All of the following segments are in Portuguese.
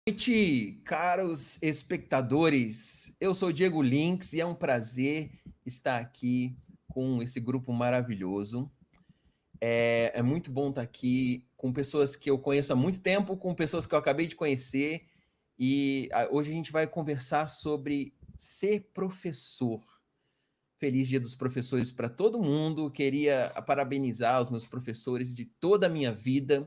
Noite, caros espectadores. Eu sou o Diego Links e é um prazer estar aqui com esse grupo maravilhoso. É muito bom estar aqui com pessoas que eu conheço há muito tempo, com pessoas que eu acabei de conhecer. E hoje a gente vai conversar sobre ser professor. Feliz Dia dos Professores para todo mundo. Queria parabenizar os meus professores de toda a minha vida,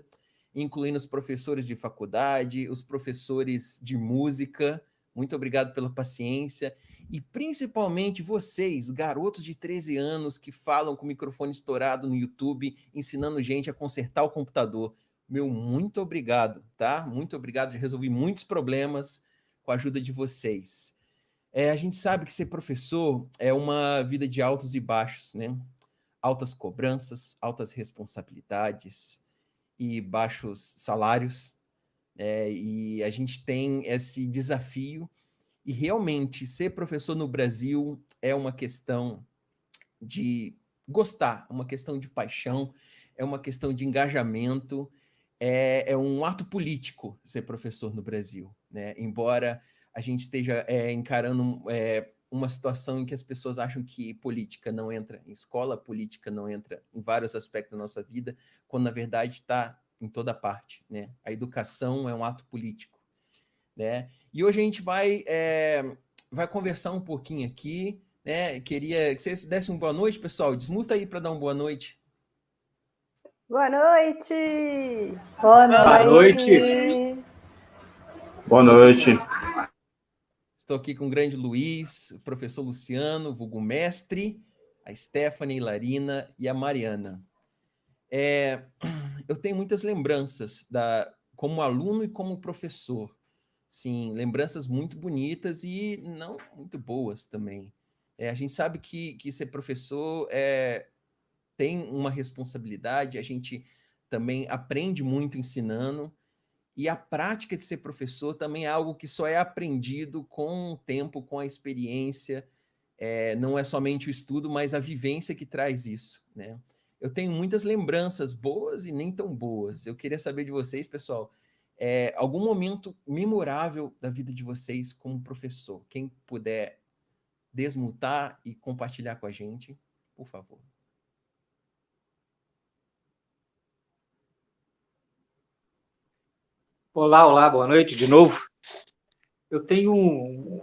incluindo os professores de faculdade, os professores de música. Muito obrigado pela paciência. E principalmente vocês, garotos de 13 anos que falam com o microfone estourado no YouTube, ensinando gente a consertar o computador. Meu, muito obrigado, tá? Muito obrigado. Já resolvi muitos problemas com a ajuda de vocês. A gente sabe que ser professor é uma vida de altos e baixos, né? Altas cobranças, altas responsabilidades e baixos salários. E a gente tem esse desafio. E realmente, ser professor no Brasil é uma questão de gostar, uma questão de paixão, é uma questão de engajamento, é um ato político ser professor no Brasil, né? Embora a gente esteja encarando uma situação em que as pessoas acham que política não entra em escola, política não entra em vários aspectos da nossa vida, quando na verdade está em toda parte, né? A educação é um ato político, né? E hoje a gente vai conversar um pouquinho aqui, né? Queria que vocês dessem uma boa noite, pessoal. Desmuta aí para dar uma boa noite. Boa noite! Boa Boa noite. noite! Boa noite. Estou aqui com o grande Luiz, o professor Luciano, vulgo mestre, a Stephanie, Larina e a Mariana. Eu tenho muitas lembranças como aluno e como professor. Sim, lembranças muito bonitas e não muito boas também. A gente sabe que ser professor tem uma responsabilidade, a gente também aprende muito ensinando, e a prática de ser professor também é algo que só é aprendido com o tempo, com a experiência, não é somente o estudo, mas a vivência que traz isso, né? Eu tenho muitas lembranças boas e nem tão boas. Eu queria saber de vocês, pessoal, algum momento memorável da vida de vocês como professor. Quem puder desmutar e compartilhar com a gente, por favor. Olá, boa noite de novo. Eu tenho,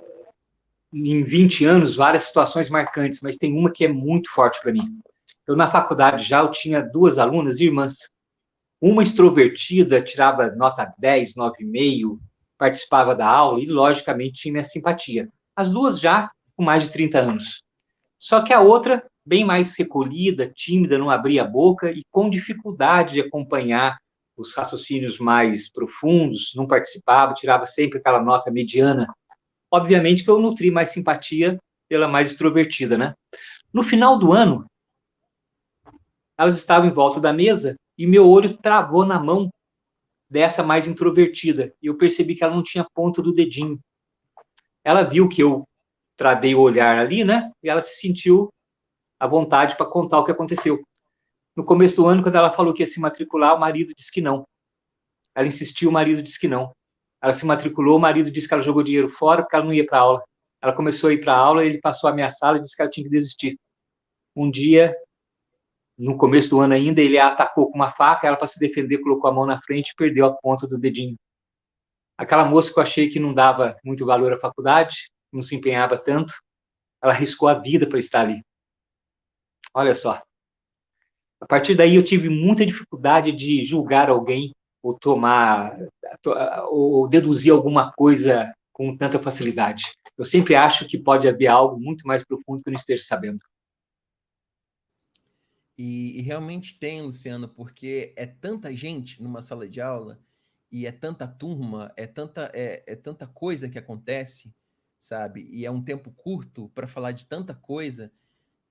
em 20 anos, várias situações marcantes, mas tem uma que é muito forte para mim. Na faculdade eu tinha duas alunas, irmãs. Uma extrovertida, tirava nota 10, 9,5, participava da aula e, logicamente, tinha minha simpatia. As duas já com mais de 30 anos. Só que a outra, bem mais recolhida, tímida, não abria a boca e com dificuldade de acompanhar os raciocínios mais profundos, não participava, tirava sempre aquela nota mediana. Obviamente que eu nutri mais simpatia pela mais extrovertida, né? No final do ano, elas estavam em volta da mesa e meu olho travou na mão dessa mais introvertida e eu percebi que ela não tinha ponta do dedinho. Ela viu que eu travei o olhar ali, né? E ela se sentiu à vontade para contar o que aconteceu. No começo do ano, quando ela falou que ia se matricular, o marido disse que não. Ela insistiu, o marido disse que não. Ela se matriculou, o marido disse que ela jogou dinheiro fora porque ela não ia para a aula. Ela começou a ir para a aula, ele passou a ameaçá-la e disse que ela tinha que desistir. Um dia, no começo do ano ainda, ele a atacou com uma faca, ela, para se defender, colocou a mão na frente e perdeu a ponta do dedinho. Aquela moça que eu achei que não dava muito valor à faculdade, não se empenhava tanto, ela arriscou a vida para estar ali. Olha só. A partir daí eu tive muita dificuldade de julgar alguém ou ou deduzir alguma coisa com tanta facilidade. Eu sempre acho que pode haver algo muito mais profundo que eu não esteja sabendo. E realmente tem, Luciano, porque é tanta gente numa sala de aula e é tanta turma, é tanta coisa que acontece, sabe? E é um tempo curto para falar de tanta coisa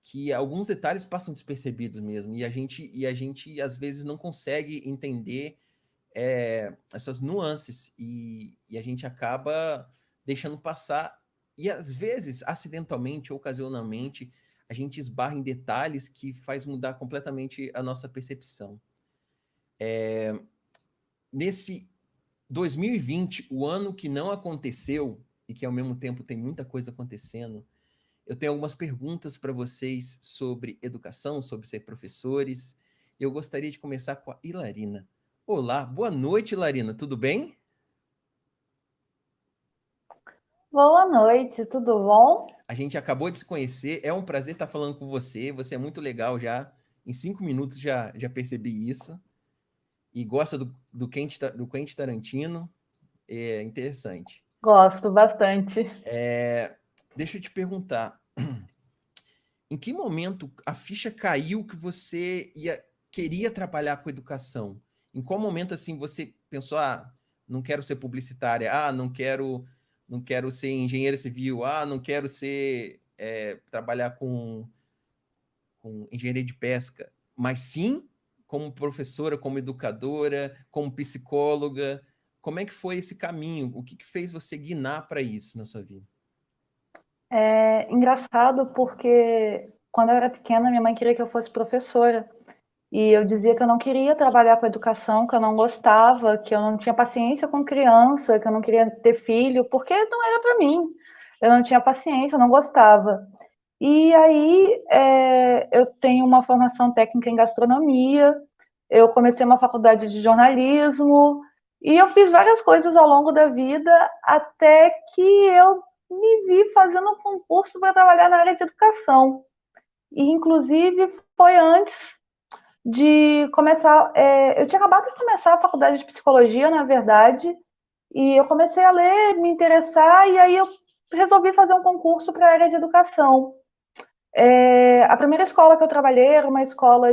que alguns detalhes passam despercebidos mesmo. E a gente às vezes não consegue entender essas nuances e a gente acaba deixando passar. E às vezes, acidentalmente, ocasionalmente, a gente esbarra em detalhes que faz mudar completamente a nossa percepção. Nesse 2020, o ano que não aconteceu e que ao mesmo tempo tem muita coisa acontecendo, eu tenho algumas perguntas para vocês sobre educação, sobre ser professores. Eu gostaria de começar com a Ilarina. Olá, boa noite, Ilarina, tudo bem? Boa noite, tudo bom? A gente acabou de se conhecer, é um prazer estar falando com você. Você é muito legal já. Em 5 minutos já percebi isso. E gosta do Quentin Tarantino. É interessante. Gosto bastante. Deixa eu te perguntar. Em que momento a ficha caiu que você queria trabalhar com educação? Em qual momento assim você pensou, não quero ser publicitária, não quero ser engenheiro civil, não quero trabalhar com engenharia de pesca, mas sim como professora, como educadora, como psicóloga. Como é que foi esse caminho? O que fez você guinar para isso na sua vida? É engraçado porque quando eu era pequena, minha mãe queria que eu fosse professora. E eu dizia que eu não queria trabalhar com educação, que eu não gostava, que eu não tinha paciência com criança, que eu não queria ter filho, porque não era para mim. Eu não tinha paciência, eu não gostava. E aí, eu tenho uma formação técnica em gastronomia, eu comecei uma faculdade de jornalismo, e eu fiz várias coisas ao longo da vida, até que eu me vi fazendo um concurso para trabalhar na área de educação. E, inclusive, foi antes de começar. Eu tinha acabado de começar a faculdade de psicologia, na verdade, e eu comecei a ler, me interessar, e aí eu resolvi fazer um concurso para a área de educação. A primeira escola que eu trabalhei era uma escola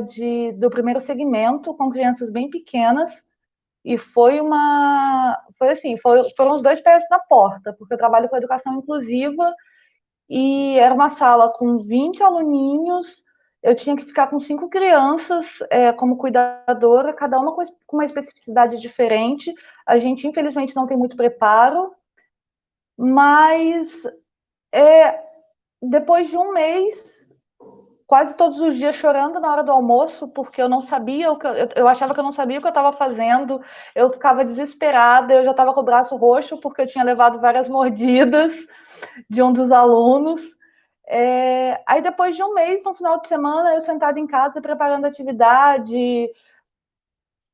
do primeiro segmento, com crianças bem pequenas, e foram os dois pés na porta, porque eu trabalho com educação inclusiva, e era uma sala com 20 aluninhos, eu tinha que ficar com 5 crianças como cuidadora, cada uma com uma especificidade diferente. A gente, infelizmente, não tem muito preparo, mas depois de um mês, quase todos os dias chorando na hora do almoço, porque eu não sabia eu achava que eu não sabia o que eu estava fazendo, eu ficava desesperada, eu já estava com o braço roxo porque eu tinha levado várias mordidas de um dos alunos. Aí depois de um mês, no final de semana, eu sentada em casa preparando atividade,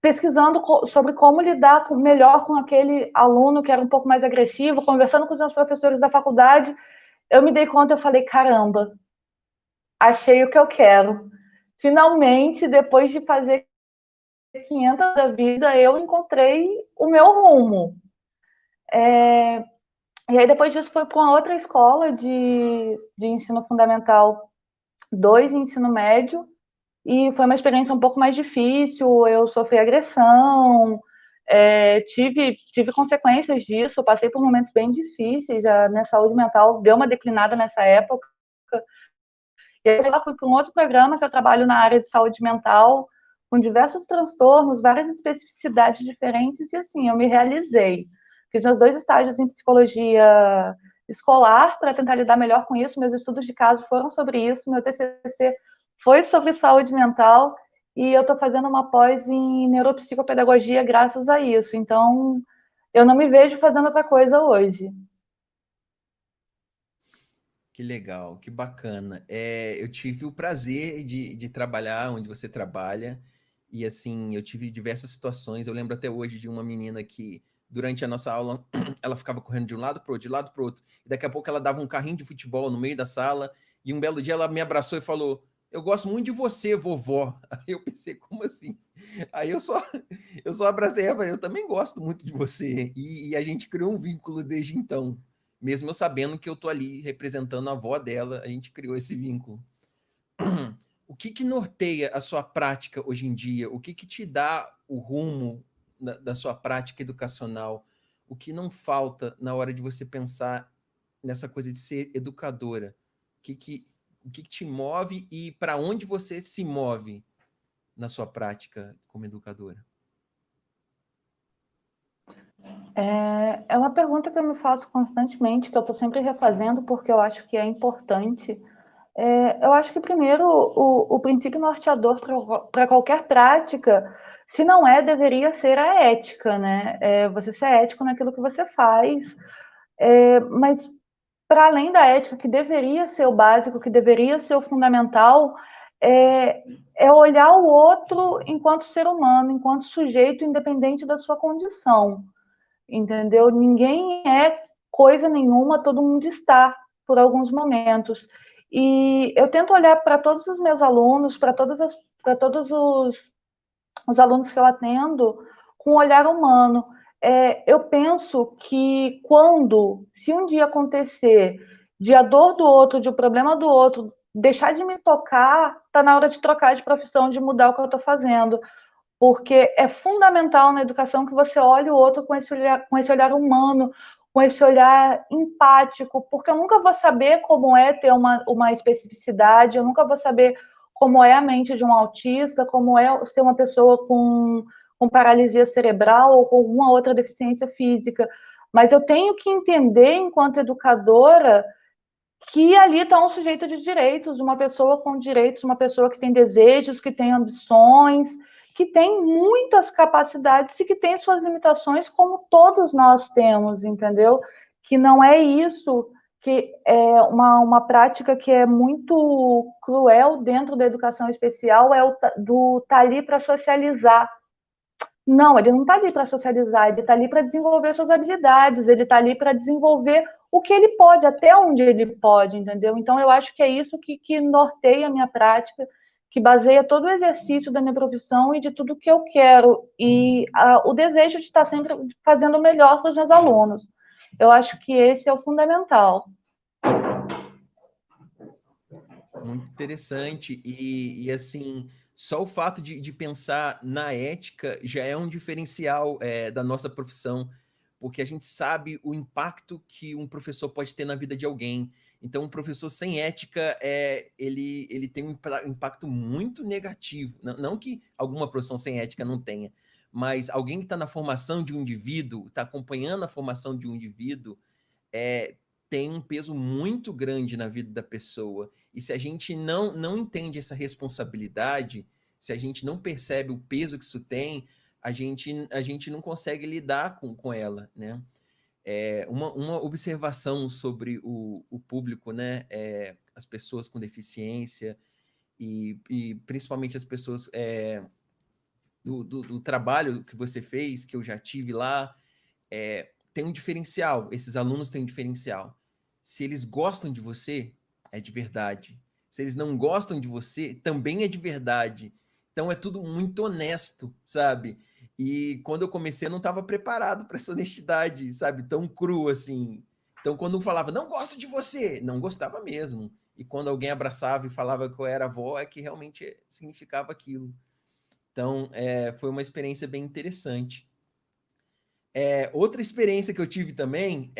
pesquisando sobre como lidar melhor com aquele aluno que era um pouco mais agressivo, conversando com os meus professores da faculdade, eu me dei conta, eu falei, caramba, achei o que eu quero. Finalmente, depois de fazer 500 da vida, eu encontrei o meu rumo. E aí, depois disso, fui para uma outra escola de ensino fundamental 2, ensino médio, e foi uma experiência um pouco mais difícil. Eu sofri agressão, tive consequências disso, passei por momentos bem difíceis, a minha saúde mental deu uma declinada nessa época. E aí eu fui para um outro programa que eu trabalho na área de saúde mental, com diversos transtornos, várias especificidades diferentes, e assim, eu me realizei. Fiz meus 2 estágios em psicologia escolar para tentar lidar melhor com isso, meus estudos de caso foram sobre isso, meu TCC foi sobre saúde mental, e eu estou fazendo uma pós em neuropsicopedagogia graças a isso. Então, eu não me vejo fazendo outra coisa hoje. Que legal, que bacana. Eu tive o prazer de trabalhar onde você trabalha, e assim, eu tive diversas situações. Eu lembro até hoje de uma menina que, durante a nossa aula, ela ficava correndo de um lado para outro, de lado para outro, e daqui a pouco ela dava um carrinho de futebol no meio da sala, e um belo dia ela me abraçou e falou: Eu gosto muito de você, vovó. Aí eu pensei, como assim? Aí eu só abracei ela, eu também gosto muito de você, e a gente criou um vínculo desde então. Mesmo eu sabendo que eu tô ali representando a avó dela, a gente criou esse vínculo. O que norteia a sua prática hoje em dia? O que te dá o rumo da sua prática educacional? O que não falta na hora de você pensar nessa coisa de ser educadora? O que te move e para onde você se move na sua prática como educadora? É uma pergunta que eu me faço constantemente, que eu estou sempre refazendo, porque eu acho que é importante. Eu acho que, primeiro, o princípio norteador para qualquer prática, se não deveria ser a ética, né? Você ser ético naquilo que você faz, mas para além da ética, que deveria ser o básico, que deveria ser o fundamental, é olhar o outro enquanto ser humano, enquanto sujeito, independente da sua condição, entendeu? Ninguém é coisa nenhuma, todo mundo está, por alguns momentos. E eu tento olhar para todos os meus alunos, para todos os alunos que eu atendo, com um olhar humano. Eu penso que se um dia acontecer de a dor do outro, de o problema do outro deixar de me tocar, está na hora de trocar de profissão, de mudar o que eu estou fazendo. Porque é fundamental na educação que você olhe o outro com esse olhar humano, com esse olhar empático, porque eu nunca vou saber como é ter uma especificidade, eu nunca vou saber como é a mente de um autista, como é ser uma pessoa com paralisia cerebral ou com alguma outra deficiência física. Mas eu tenho que entender, enquanto educadora, que ali está um sujeito de direitos, uma pessoa com direitos, uma pessoa que tem desejos, que tem ambições, que tem muitas capacidades e que tem suas limitações, como todos nós temos, entendeu? Que não é isso, que é uma prática que é muito cruel dentro da educação especial, do tá ali para socializar. Não, ele não está ali para socializar, ele está ali para desenvolver suas habilidades, ele está ali para desenvolver o que ele pode, até onde ele pode, entendeu? Então, eu acho que é isso que norteia a minha prática, que baseia todo o exercício da minha profissão e de tudo que eu quero, e o desejo de estar sempre fazendo o melhor para os meus alunos. Eu acho que esse é o fundamental. Muito interessante. E assim, só o fato de pensar na ética já é um diferencial da nossa profissão, porque a gente sabe o impacto que um professor pode ter na vida de alguém. Então, um professor sem ética, ele tem um impacto muito negativo. Não que alguma profissão sem ética não tenha, mas alguém que está na formação de um indivíduo, está acompanhando a formação de um indivíduo, é, tem um peso muito grande na vida da pessoa. E se a gente não entende essa responsabilidade, se a gente não percebe o peso que isso tem, a gente não consegue lidar com ela, né? Uma observação sobre o público, né? As pessoas com deficiência e principalmente as pessoas do trabalho que você fez, que eu já tive lá, tem um diferencial. Esses alunos têm um diferencial. Se eles gostam de você, é de verdade. Se eles não gostam de você, também é de verdade. Então é tudo muito honesto, sabe? E quando eu comecei, eu não estava preparado para essa honestidade, sabe? Tão crua assim. Então, quando um falava, não gosto de você, não gostava mesmo. E quando alguém abraçava e falava que eu era avó, é que realmente significava aquilo. Então, foi uma experiência bem interessante. Outra experiência que eu tive também,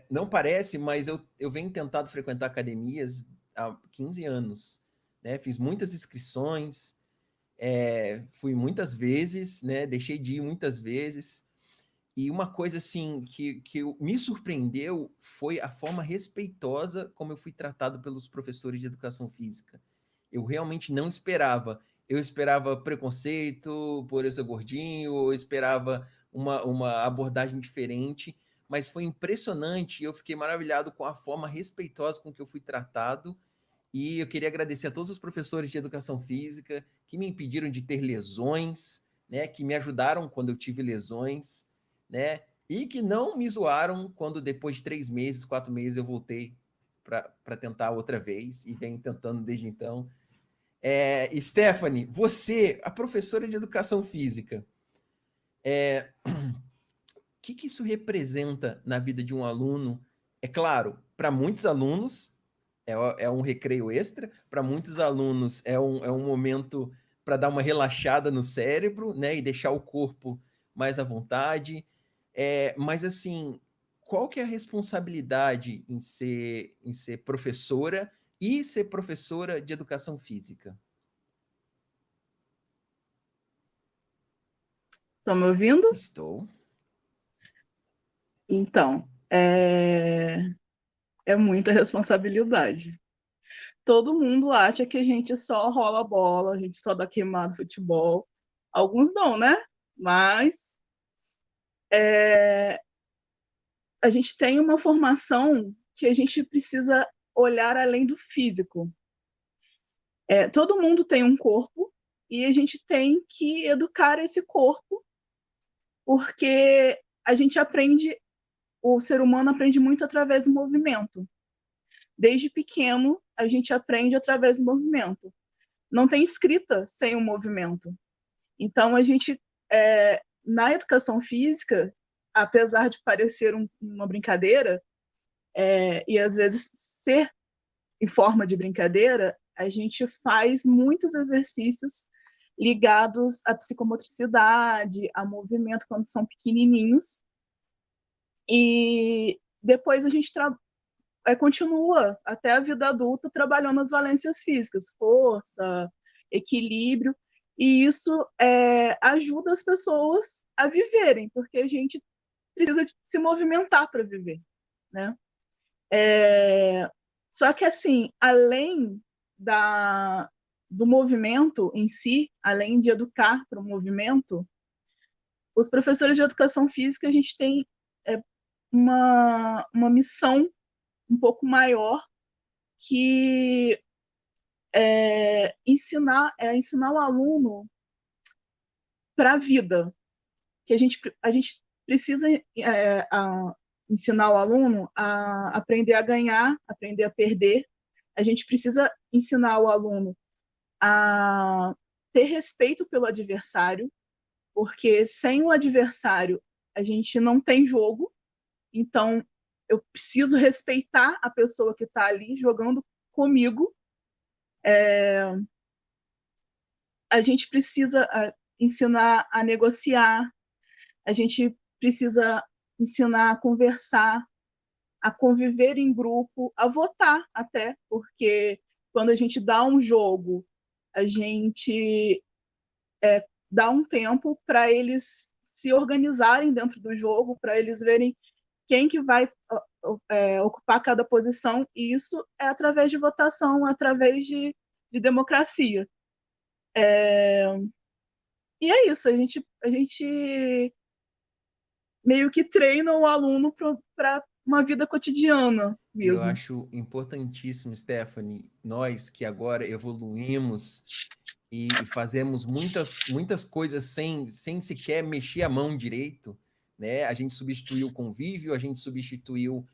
não parece, mas eu venho tentado frequentar academias há 15 anos. Né? Fiz muitas inscrições, fui muitas vezes, né? Deixei de ir muitas vezes. E uma coisa assim que me surpreendeu foi a forma respeitosa como eu fui tratado pelos professores de educação física. Eu realmente não esperava. Eu esperava preconceito por eu ser gordinho, eu esperava uma abordagem diferente, mas foi impressionante e eu fiquei maravilhado com a forma respeitosa com que eu fui tratado. E eu queria agradecer a todos os professores de educação física que me impediram de ter lesões, né, que me ajudaram quando eu tive lesões, né, e que não me zoaram quando depois de 3 meses, 4 meses eu voltei para tentar outra vez e venho tentando desde então. Stephanie, você, a professora de educação física, o que isso representa na vida de um aluno? É claro, para muitos alunos é um recreio extra, para muitos alunos é um momento para dar uma relaxada no cérebro, né, e deixar o corpo mais à vontade. Mas assim, qual que é a responsabilidade em ser professora e ser professora de educação física? Estão me ouvindo? Estou. Então, é muita responsabilidade. Todo mundo acha que a gente só rola bola, a gente só dá queimado no futebol. Alguns não, né? Mas a gente tem uma formação que a gente precisa olhar além do físico. Todo mundo tem um corpo e a gente tem que educar esse corpo, porque a gente aprende, o ser humano aprende muito através do movimento. Desde pequeno, a gente aprende através do movimento. Não tem escrita sem o movimento. Então, a gente, na educação física, apesar de parecer uma brincadeira, e às vezes ser em forma de brincadeira, a gente faz muitos exercícios ligados à psicomotricidade, a movimento quando são pequenininhos. E depois a gente continua até a vida adulta trabalhando as valências físicas, força, equilíbrio, e isso ajuda as pessoas a viverem, porque a gente precisa se movimentar para viver, né? Só que, assim, além do movimento em si, além de educar para o movimento, os professores de educação física, a gente tem uma missão um pouco maior, que ensinar o aluno para a vida, que a gente precisa ensinar o aluno a aprender a ganhar, aprender a perder. A gente precisa ensinar o aluno a ter respeito pelo adversário, porque sem o adversário a gente não tem jogo. Então, eu preciso respeitar a pessoa que está ali jogando comigo. A gente precisa ensinar a negociar, a gente precisa ensinar a conversar, a conviver em grupo, a votar até, porque quando a gente dá um jogo, a gente dá um tempo para eles se organizarem dentro do jogo, para eles verem quem que vai ocupar cada posição, e isso é através de votação, através de democracia. E é isso, a gente meio que treina o aluno para uma vida cotidiana Eu mesmo. acho importantíssimo, Stephanie, nós que agora evoluímos e fazemos muitas coisas sem sequer mexer a mão direito, né? A gente substituiu o convívio, a gente substituiu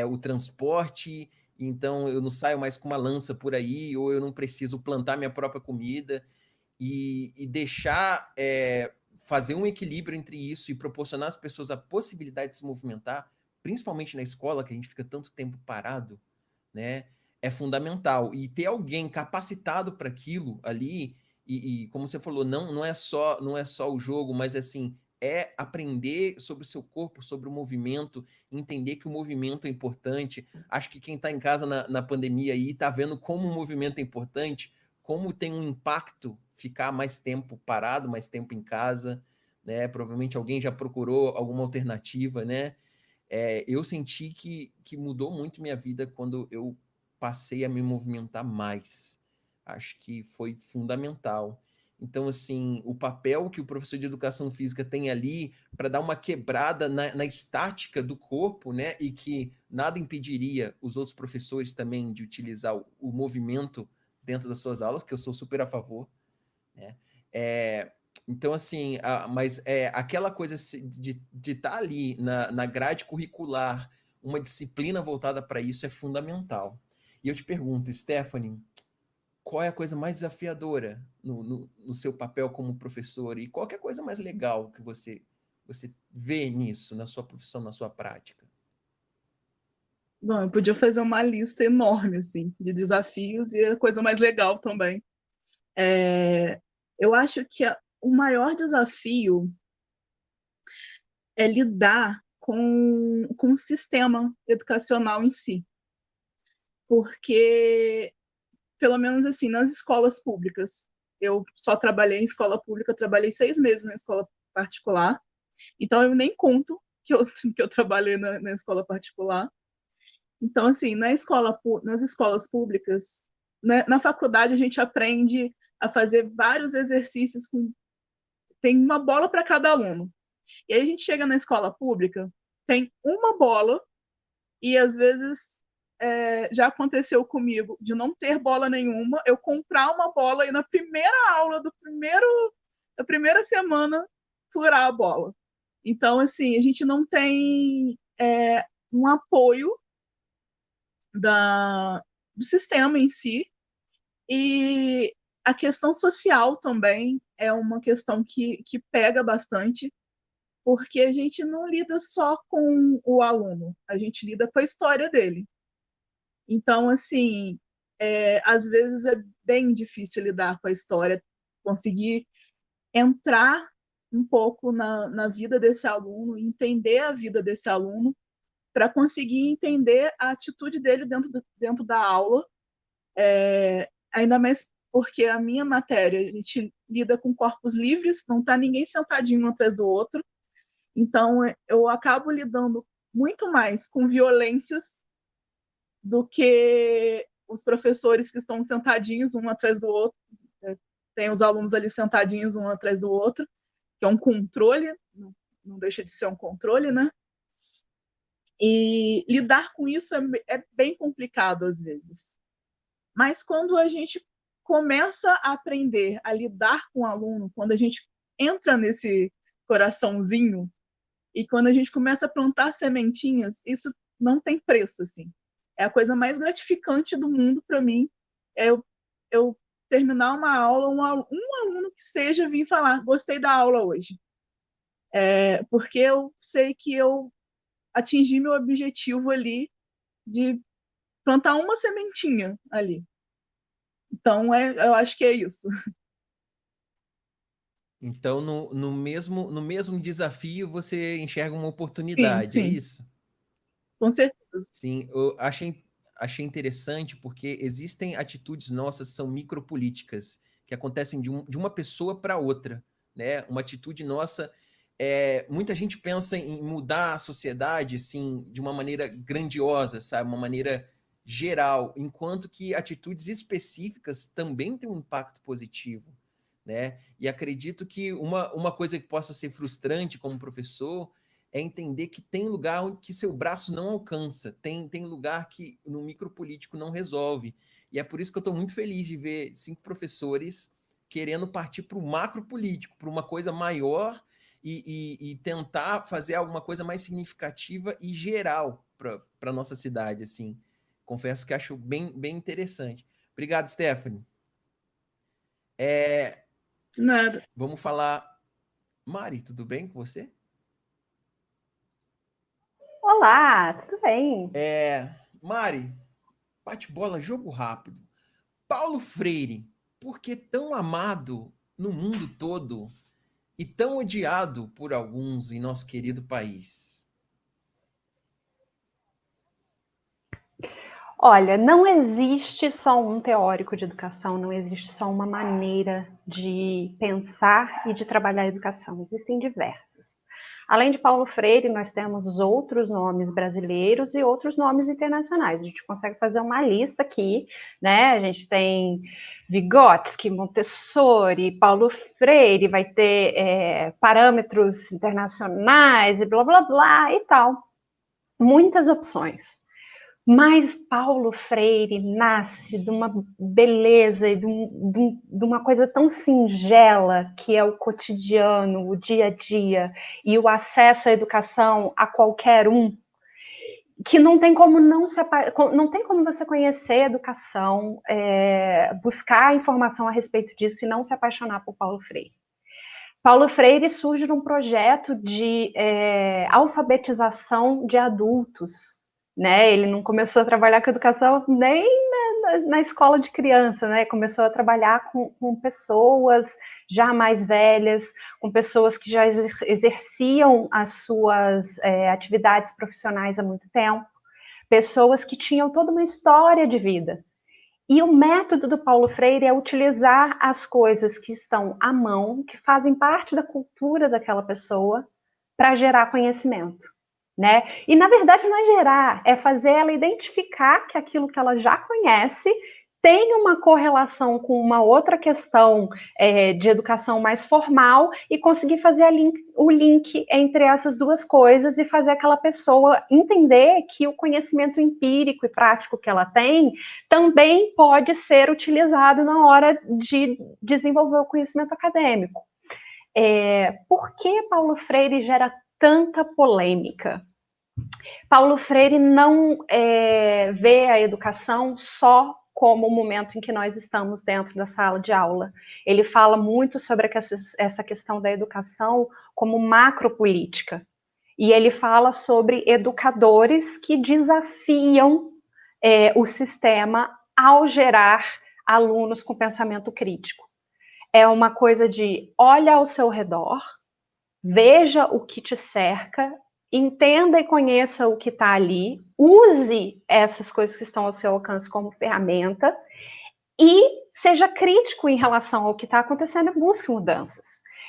o transporte, então eu não saio mais com uma lança por aí, ou eu não preciso plantar minha própria comida, e deixar fazer um equilíbrio entre isso e proporcionar às pessoas a possibilidade de se movimentar, principalmente na escola, que a gente fica tanto tempo parado, né? É fundamental. E ter alguém capacitado para aquilo ali, e como você falou, não é só o jogo, mas assim, é aprender sobre o seu corpo, sobre o movimento, entender que o movimento é importante. Acho que quem está em casa na pandemia aí está vendo como o movimento é importante, como tem um impacto ficar mais tempo parado, mais tempo em casa, né? Provavelmente alguém já procurou alguma alternativa, né? Eu senti que mudou muito minha vida quando eu passei a me movimentar mais. Acho que foi fundamental. Então, assim, o papel que o professor de educação física tem ali para dar uma quebrada na estática do corpo, né? E que nada impediria os outros professores também de utilizar o movimento dentro das suas aulas, que eu sou super a favor, né? Então, assim, mas aquela coisa de estar ali na grade curricular, uma disciplina voltada para isso é fundamental. E eu te pergunto, Stephanie, qual é a coisa mais desafiadora no seu papel como professor? E qual é a coisa mais legal que você vê nisso, na sua profissão, na sua prática? Bom, eu podia fazer uma lista enorme, assim, de desafios, e a coisa mais legal também. Eu acho que o maior desafio é lidar com o sistema educacional em si. Porque, pelo menos assim, nas escolas públicas, eu só trabalhei em escola pública, trabalhei 6 meses na escola particular, então eu nem conto que eu trabalhei na escola particular. Então, assim, nas escolas públicas, né, na faculdade a gente aprende a fazer vários exercícios tem uma bola para cada aluno. E aí a gente chega na escola pública, tem uma bola, e às vezes já aconteceu comigo de não ter bola nenhuma, eu comprar uma bola e na primeira aula da primeira semana furar a bola. Então, assim, a gente não tem um apoio do sistema em si, e a questão social também é uma questão que pega bastante, porque a gente não lida só com o aluno, a gente lida com a história dele. Então, assim, às vezes é bem difícil lidar com a história, conseguir entrar um pouco na vida desse aluno, entender a vida desse aluno, para conseguir entender a atitude dele dentro da aula, ainda mais porque a minha matéria, a gente lida com corpos livres, não está ninguém sentadinho um atrás do outro, então eu acabo lidando muito mais com violências do que os professores que estão sentadinhos um atrás do outro, tem os alunos ali sentadinhos um atrás do outro, que é um controle, não deixa de ser um controle, né? E lidar com isso é bem complicado às vezes. Mas quando a gente começa a aprender a lidar com o aluno, quando a gente entra nesse coraçãozinho e quando a gente começa a plantar sementinhas, isso não tem preço, assim. É a coisa mais gratificante do mundo para mim, é eu terminar uma aula, um aluno que seja vir falar, gostei da aula hoje. Porque eu sei que eu atingi meu objetivo ali de plantar uma sementinha ali. Então, eu acho que é isso. Então, no mesmo desafio, você enxerga uma Sim, oportunidade, é sim, isso? com certeza. Sim, eu achei interessante porque existem atitudes nossas que são micropolíticas, que acontecem de uma pessoa para outra, né? Uma atitude nossa, muita gente pensa em mudar a sociedade, assim, de uma maneira grandiosa, sabe? Uma maneira geral, enquanto que atitudes específicas também têm um impacto positivo, né? E acredito que uma coisa que possa ser frustrante como professor é entender que tem lugar onde que seu braço não alcança, tem lugar que no micropolítico não resolve. E é por isso que eu estou muito feliz de ver 5 professores querendo partir para o macropolítico, para uma coisa maior e tentar fazer alguma coisa mais significativa e geral para a nossa cidade, assim. Confesso que acho bem interessante. Obrigado, Stephanie. Nada. Vamos falar... Mari, tudo bem com você? Olá, tudo bem? Mari, bate-bola, jogo rápido. Paulo Freire, por que tão amado no mundo todo e tão odiado por alguns em nosso querido país? Olha, não existe só um teórico de educação, não existe só uma maneira de pensar e de trabalhar a educação, existem diversas. Além de Paulo Freire, nós temos outros nomes brasileiros e outros nomes internacionais. A gente consegue fazer uma lista aqui, né? A gente tem Vygotsky, Montessori, Paulo Freire, vai ter parâmetros internacionais e blá, blá, blá e tal. Muitas opções. Mas Paulo Freire nasce de uma beleza e de uma coisa tão singela que é o cotidiano, o dia a dia e o acesso à educação a qualquer um, que não tem como não tem como você conhecer a educação, buscar informação a respeito disso e não se apaixonar por Paulo Freire. Paulo Freire surge num projeto de alfabetização de adultos, né? Ele não começou a trabalhar com educação nem na escola de criança, né? Começou a trabalhar com pessoas já mais velhas, com pessoas que já exerciam as suas atividades profissionais há muito tempo, pessoas que tinham toda uma história de vida. E o método do Paulo Freire é utilizar as coisas que estão à mão, que fazem parte da cultura daquela pessoa, para gerar conhecimento, né? E, na verdade, não é gerar, é fazer ela identificar que aquilo que ela já conhece tem uma correlação com uma outra questão de educação mais formal e conseguir fazer o link entre essas duas coisas e fazer aquela pessoa entender que o conhecimento empírico e prático que ela tem também pode ser utilizado na hora de desenvolver o conhecimento acadêmico. Por que Paulo Freire gera tanta polêmica? Paulo Freire não vê a educação só como o momento em que nós estamos dentro da sala de aula. Ele fala muito sobre essa questão da educação como macropolítica. E ele fala sobre educadores que desafiam o sistema ao gerar alunos com pensamento crítico. É uma coisa de olha ao seu redor, veja o que te cerca, entenda e conheça o que está ali, use essas coisas que estão ao seu alcance como ferramenta e seja crítico em relação ao que está acontecendo e busque mudanças.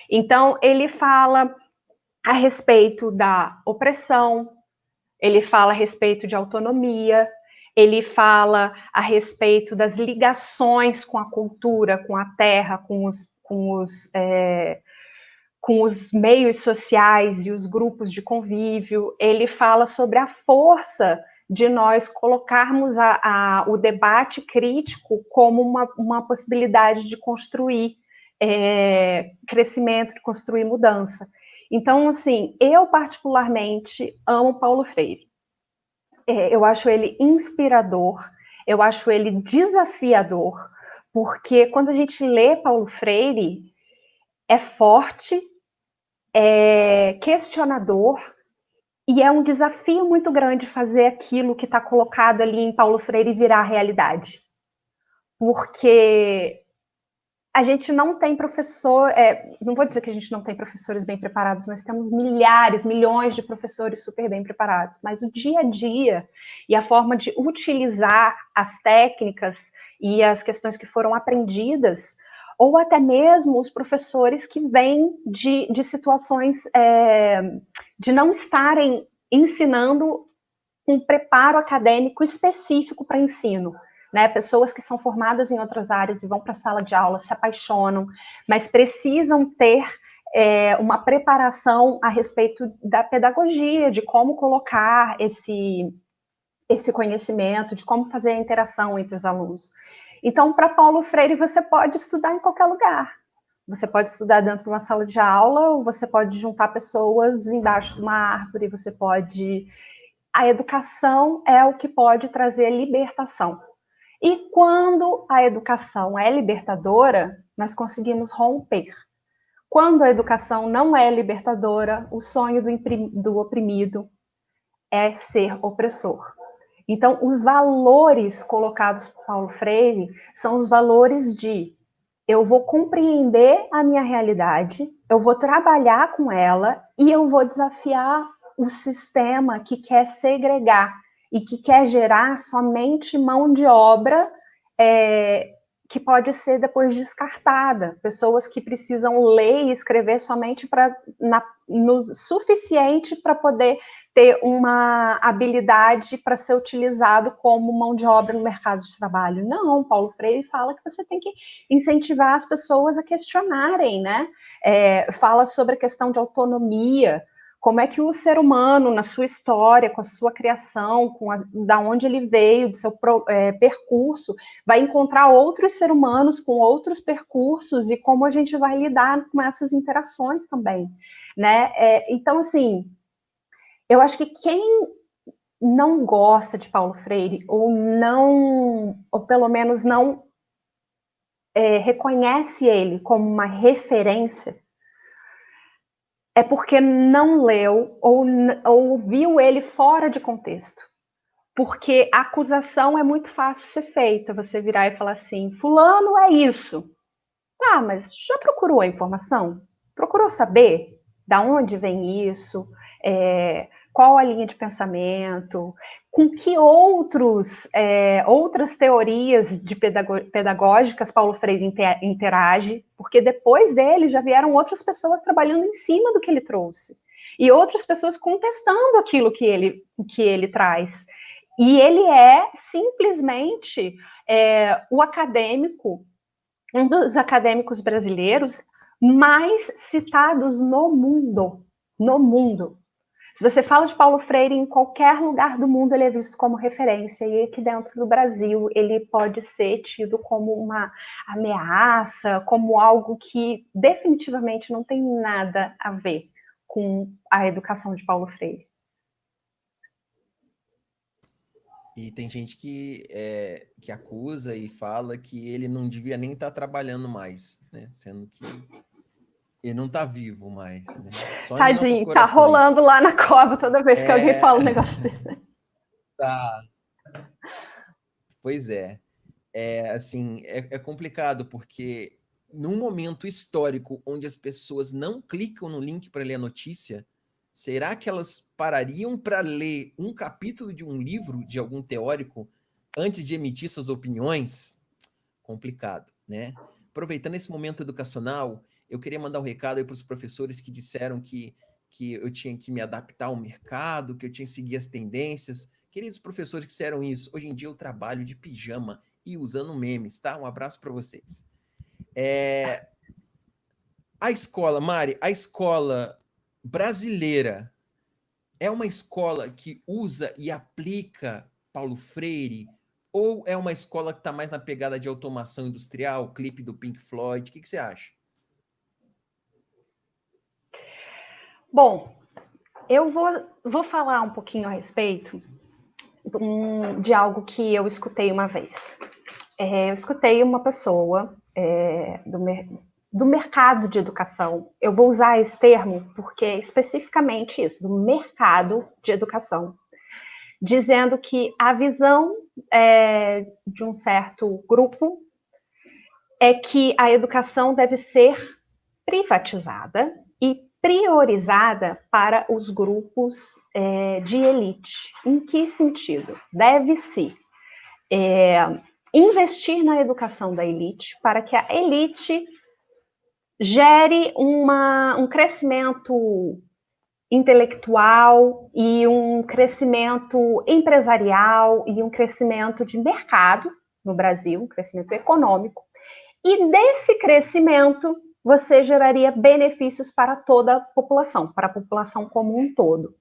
Então, ele fala a respeito da opressão, ele fala a respeito de autonomia, ele fala a respeito das ligações com a cultura, com a terra, com os meios sociais e os grupos de convívio. Ele fala sobre a força de nós colocarmos o debate crítico como uma possibilidade de construir crescimento, de construir mudança. Então, assim, eu particularmente amo Paulo Freire. Eu acho ele inspirador, eu acho ele desafiador, porque quando a gente lê Paulo Freire, é forte, é questionador, e é um desafio muito grande fazer aquilo que está colocado ali em Paulo Freire virar realidade. Porque a gente não tem professor, não vou dizer que a gente não tem professores bem preparados, nós temos milhares, milhões de professores super bem preparados, mas o dia a dia e a forma de utilizar as técnicas e as questões que foram aprendidas, ou até mesmo os professores que vêm de situações de não estarem ensinando um preparo acadêmico específico para ensino. Né, pessoas que são formadas em outras áreas e vão para a sala de aula, se apaixonam, mas precisam ter uma preparação a respeito da pedagogia, de como colocar esse conhecimento, de como fazer a interação entre os alunos. Então, para Paulo Freire, você pode estudar em qualquer lugar. Você pode estudar dentro de uma sala de aula, ou você pode juntar pessoas embaixo de uma árvore, você pode... A educação é o que pode trazer libertação. E quando a educação é libertadora, nós conseguimos romper. Quando a educação não é libertadora, o sonho do oprimido é ser opressor. Então, os valores colocados por Paulo Freire são os valores de eu vou compreender a minha realidade, eu vou trabalhar com ela e eu vou desafiar o sistema que quer segregar e que quer gerar somente mão de obra que pode ser depois descartada, pessoas que precisam ler e escrever somente no suficiente para poder ter uma habilidade para ser utilizado como mão de obra no mercado de trabalho. Não, Paulo Freire fala que você tem que incentivar as pessoas a questionarem, né? Fala sobre a questão de autonomia, como é que o ser humano, na sua história, com a sua criação, da onde ele veio, do seu percurso, vai encontrar outros seres humanos com outros percursos e como a gente vai lidar com essas interações também, né? Então, assim, eu acho que quem não gosta de Paulo Freire, ou pelo menos não reconhece ele como uma referência, é porque não leu ou viu ele fora de contexto. Porque a acusação é muito fácil ser feita, você virar e falar assim, fulano é isso. Tá, mas já procurou a informação? Procurou saber de onde vem isso? Qual a linha de pensamento? Com que outras teorias pedagógicas Paulo Freire interage? Porque depois dele já vieram outras pessoas trabalhando em cima do que ele trouxe. E outras pessoas contestando aquilo que ele traz. E ele é simplesmente o acadêmico, um dos acadêmicos brasileiros mais citados no mundo. No mundo. Se você fala de Paulo Freire em qualquer lugar do mundo, ele é visto como referência, e aqui dentro do Brasil ele pode ser tido como uma ameaça, como algo que definitivamente não tem nada a ver com a educação de Paulo Freire. E tem gente que acusa e fala que ele não devia nem estar trabalhando mais, né? Sendo que ele não está vivo mais, né? Só em nossos Tadinho, tá corações. rolando lá na cova toda vez que alguém fala um negócio desse. Tá. Pois é. Assim, é complicado, porque num momento histórico onde as pessoas não clicam no link para ler a notícia, será que elas parariam para ler um capítulo de um livro de algum teórico antes de emitir suas opiniões? Complicado, né? Aproveitando esse momento educacional, eu queria mandar um recado aí para os professores que disseram que eu tinha que me adaptar ao mercado, que eu tinha que seguir as tendências. Queridos professores que disseram isso, hoje em dia eu trabalho de pijama e usando memes, tá? Um abraço para vocês. A escola, Mari, a escola brasileira é uma escola que usa e aplica Paulo Freire, ou é uma escola que está mais na pegada de automação industrial, clipe do Pink Floyd? O que você acha? Bom, eu vou falar um pouquinho a respeito de algo que eu escutei uma vez. Eu escutei uma pessoa do mercado de educação. Eu vou usar esse termo porque é especificamente isso, do mercado de educação, dizendo que a visão de um certo grupo é que a educação deve ser privatizada e priorizada para os grupos de elite. Em que sentido? Deve-se investir na educação da elite para que a elite gere um crescimento intelectual e um crescimento empresarial e um crescimento de mercado no Brasil, um crescimento econômico. E desse crescimento você geraria benefícios para toda a população, para a população como um todo.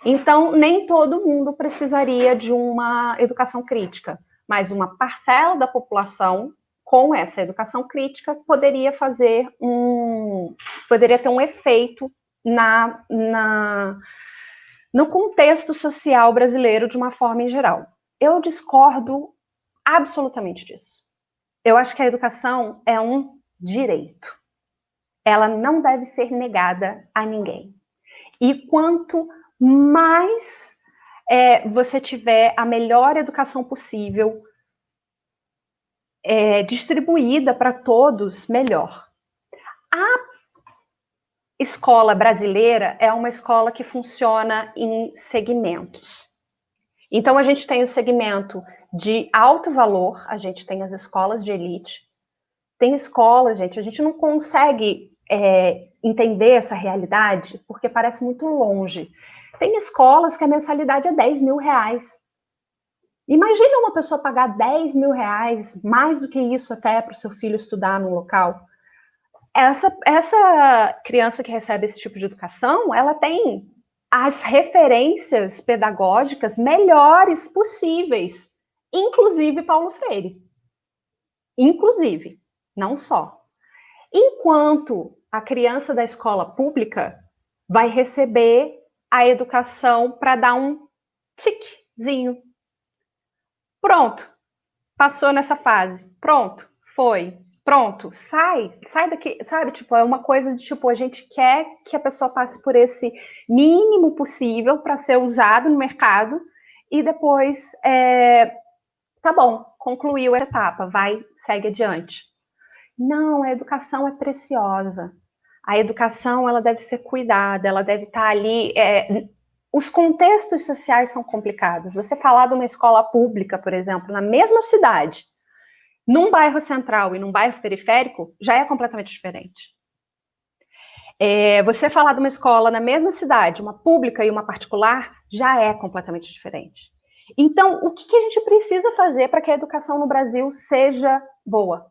Então, nem todo mundo precisaria de uma educação crítica, mas uma parcela da população com essa educação crítica poderia ter um efeito no contexto social brasileiro de uma forma em geral. Eu discordo absolutamente disso. Eu acho que a educação é um direito. Ela não deve ser negada a ninguém. E quanto mais você tiver a melhor educação possível, distribuída para todos, melhor. A escola brasileira é uma escola que funciona em segmentos. Então, a gente tem o segmento de alto valor, a gente tem as escolas de elite. Tem escolas, gente, a gente não consegue entender essa realidade porque parece muito longe. Tem escolas que a mensalidade é 10 mil reais. Imagina uma pessoa pagar 10 mil reais, mais do que isso até para o seu filho estudar num local. Essa criança que recebe esse tipo de educação, ela tem as referências pedagógicas melhores possíveis, inclusive Paulo Freire. Inclusive, não só. Enquanto a criança da escola pública vai receber a educação para dar um tiquezinho. Pronto, passou nessa fase. Pronto, foi. Pronto, sai daqui, sabe? Tipo, é uma coisa de tipo, a gente quer que a pessoa passe por esse mínimo possível para ser usado no mercado e depois, tá bom, concluiu a etapa, segue adiante. Não, a educação é preciosa. A educação, ela deve ser cuidada, ela deve estar ali. Os contextos sociais são complicados. Você falar de uma escola pública, por exemplo, na mesma cidade, num bairro central e num bairro periférico, já é completamente diferente. Você falar de uma escola na mesma cidade, uma pública e uma particular, já é completamente diferente. Então, o que a gente precisa fazer para que a educação no Brasil seja boa?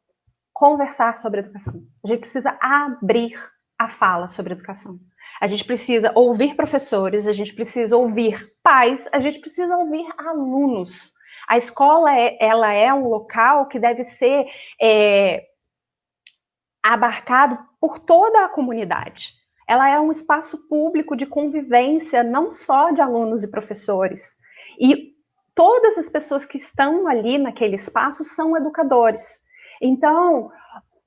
Conversar sobre educação. A gente precisa abrir a fala sobre educação. A gente precisa ouvir professores, a gente precisa ouvir pais, a gente precisa ouvir alunos. A escola ela é um local que deve ser abarcado por toda a comunidade. Ela é um espaço público de convivência, não só de alunos e professores. E todas as pessoas que estão ali naquele espaço são educadores. Então,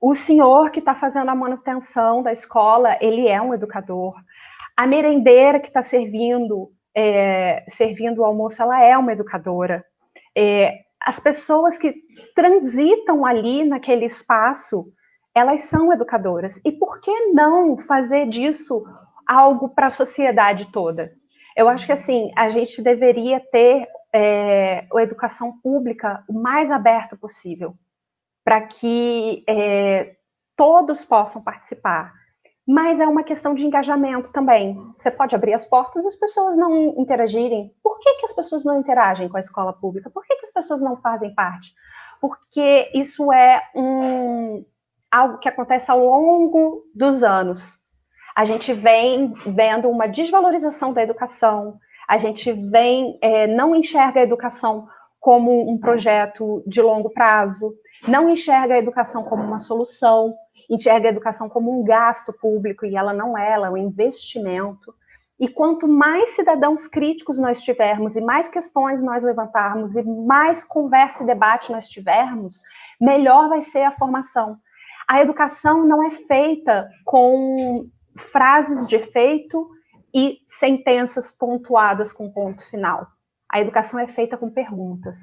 o senhor que está fazendo a manutenção da escola, ele é um educador. A merendeira que está servindo o almoço, ela é uma educadora. As pessoas que transitam ali naquele espaço, elas são educadoras. E por que não fazer disso algo para a sociedade toda? Eu acho que assim, a gente deveria ter a educação pública o mais aberta possível, para que todos possam participar. Mas é uma questão de engajamento também. Você pode abrir as portas e as pessoas não interagirem. Por que as pessoas não interagem com a escola pública? Por que as pessoas não fazem parte? Porque isso é algo que acontece ao longo dos anos. A gente vem vendo uma desvalorização da educação, a gente não enxerga a educação como um projeto de longo prazo, não enxerga a educação como uma solução, enxerga a educação como um gasto público, e ela não é, ela é um investimento. E quanto mais cidadãos críticos nós tivermos, e mais questões nós levantarmos, e mais conversa e debate nós tivermos, melhor vai ser a formação. A educação não é feita com frases de efeito e sentenças pontuadas com ponto final. A educação é feita com perguntas.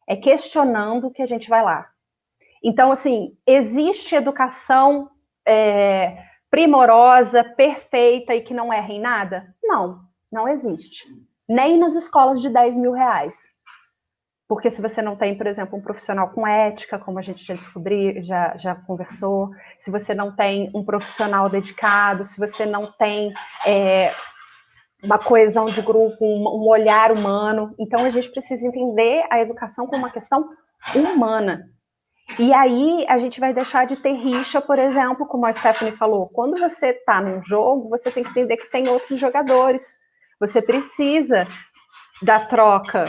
É questionando que a gente vai lá. Então, assim, existe educação primorosa, perfeita e que não erra em nada? Não, não existe. Nem nas escolas de 10 mil reais. Porque se você não tem, por exemplo, um profissional com ética, como a gente já descobriu, já conversou, se você não tem um profissional dedicado, se você não tem uma coesão de grupo, um olhar humano, então a gente precisa entender a educação como uma questão humana. E aí a gente vai deixar de ter rixa, por exemplo, como a Stephanie falou, quando você está num jogo, você tem que entender que tem outros jogadores. Você precisa da troca.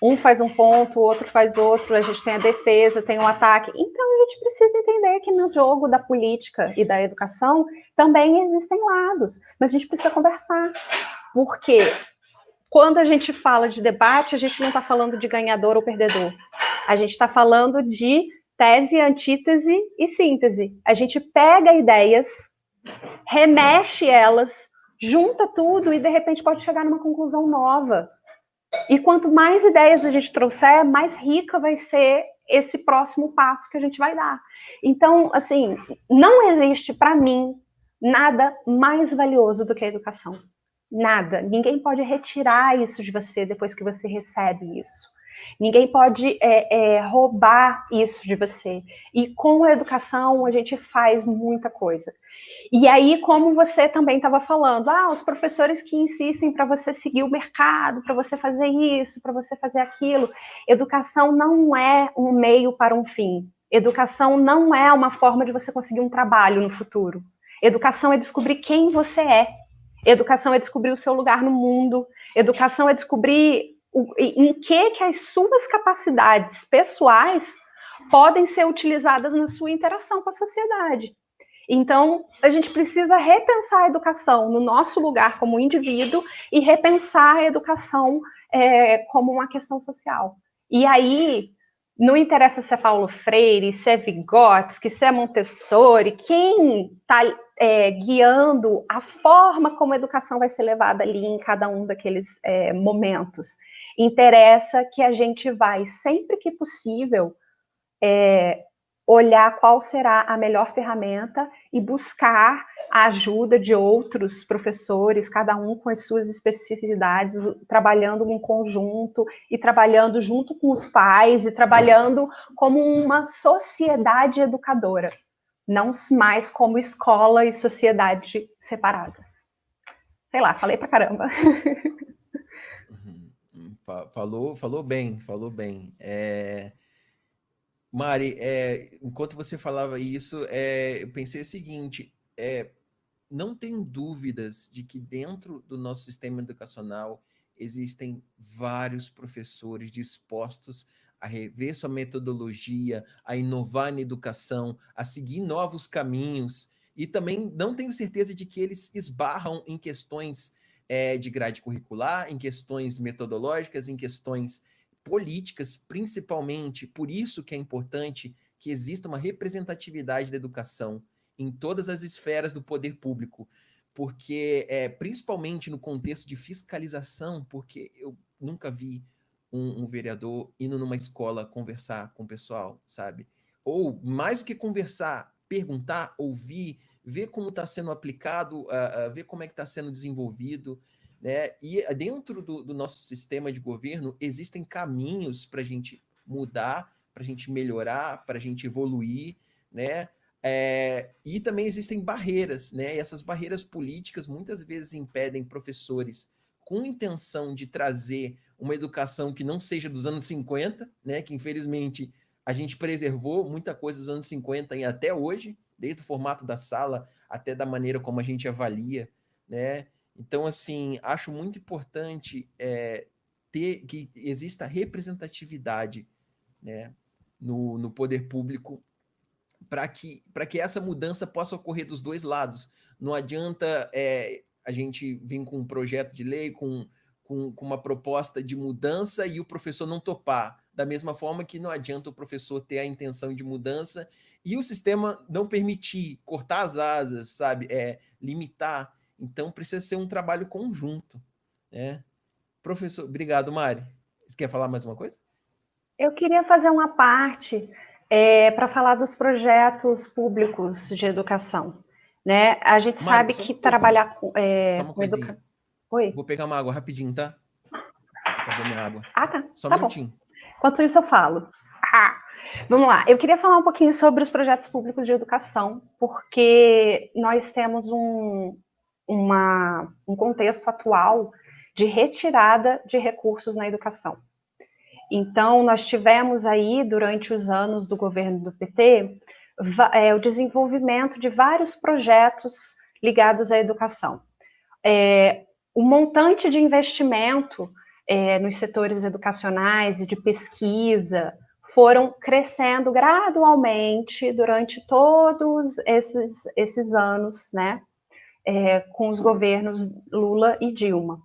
Um faz um ponto, o outro faz outro, a gente tem a defesa, tem o ataque. Então a gente precisa entender que no jogo da política e da educação também existem lados, mas a gente precisa conversar. Porque quando a gente fala de debate, a gente não está falando de ganhador ou perdedor. A gente está falando de tese, antítese e síntese. A gente pega ideias, remexe elas, junta tudo e de repente pode chegar numa conclusão nova. E quanto mais ideias a gente trouxer, mais rica vai ser esse próximo passo que a gente vai dar. Então, assim, não existe para mim nada mais valioso do que a educação. Nada. Ninguém pode retirar isso de você depois que você recebe isso. Ninguém pode roubar isso de você. E com a educação a gente faz muita coisa. E aí, como você também estava falando, os professores que insistem para você seguir o mercado, para você fazer isso, para você fazer aquilo. Educação não é um meio para um fim. Educação não é uma forma de você conseguir um trabalho no futuro. Educação é descobrir quem você é. Educação é descobrir o seu lugar no mundo. Educação é descobrir em que as suas capacidades pessoais podem ser utilizadas na sua interação com a sociedade. Então, a gente precisa repensar a educação no nosso lugar como indivíduo e repensar a educação como uma questão social. E aí, não interessa se é Paulo Freire, se é Vygotsky, se é Montessori, quem está guiando a forma como a educação vai ser levada ali em cada um daqueles momentos. Interessa que a gente vai, sempre que possível, olhar qual será a melhor ferramenta e buscar a ajuda de outros professores, cada um com as suas especificidades, trabalhando em conjunto e trabalhando junto com os pais e trabalhando como uma sociedade educadora, não mais como escola e sociedade separadas. Sei lá, falei pra caramba. Falou bem, falou bem. Mari, enquanto você falava isso, eu pensei o seguinte, não tenho dúvidas de que dentro do nosso sistema educacional existem vários professores dispostos a rever sua metodologia, a inovar na educação, a seguir novos caminhos, e também não tenho certeza de que eles esbarram em questões de grade curricular, em questões metodológicas, em questões políticas, principalmente. Por isso que é importante que exista uma representatividade da educação em todas as esferas do poder público, porque, principalmente no contexto de fiscalização, porque eu nunca vi um vereador indo numa escola conversar com o pessoal, sabe? Ou, mais do que conversar, perguntar, ouvir, ver como está sendo aplicado, ver como é que está sendo desenvolvido, né? E dentro do nosso sistema de governo, existem caminhos para a gente mudar, para a gente melhorar, para a gente evoluir, né? E também existem barreiras, né? E essas barreiras políticas muitas vezes impedem professores com intenção de trazer uma educação que não seja dos anos 50, né? Que infelizmente a gente preservou muita coisa dos anos 50 e até hoje, desde o formato da sala até da maneira como a gente avalia, né? Então, assim, acho muito importante que exista representatividade, né, no poder público para que essa mudança possa ocorrer dos dois lados. Não adianta a gente vir com um projeto de lei, com uma proposta de mudança e o professor não topar. Da mesma forma que não adianta o professor ter a intenção de mudança e o sistema não permitir, cortar as asas, sabe? Limitar. Então, precisa ser um trabalho conjunto, né? Professor, obrigado, Mari. Você quer falar mais uma coisa? Eu queria fazer uma parte para falar dos projetos públicos de educação, né? A gente Mari, sabe que trabalhar com educação. Oi? Vou pegar uma água rapidinho, tá? Acabou minha água. Ah, tá. Só um tá minutinho. Bom. Enquanto isso eu falo. Vamos lá. Eu queria falar um pouquinho sobre os projetos públicos de educação, porque nós temos um contexto atual de retirada de recursos na educação. Então, nós tivemos aí, durante os anos do governo do PT, o desenvolvimento de vários projetos ligados à educação. O montante de investimento nos setores educacionais e de pesquisa foram crescendo gradualmente durante todos esses anos, né, com os governos Lula e Dilma.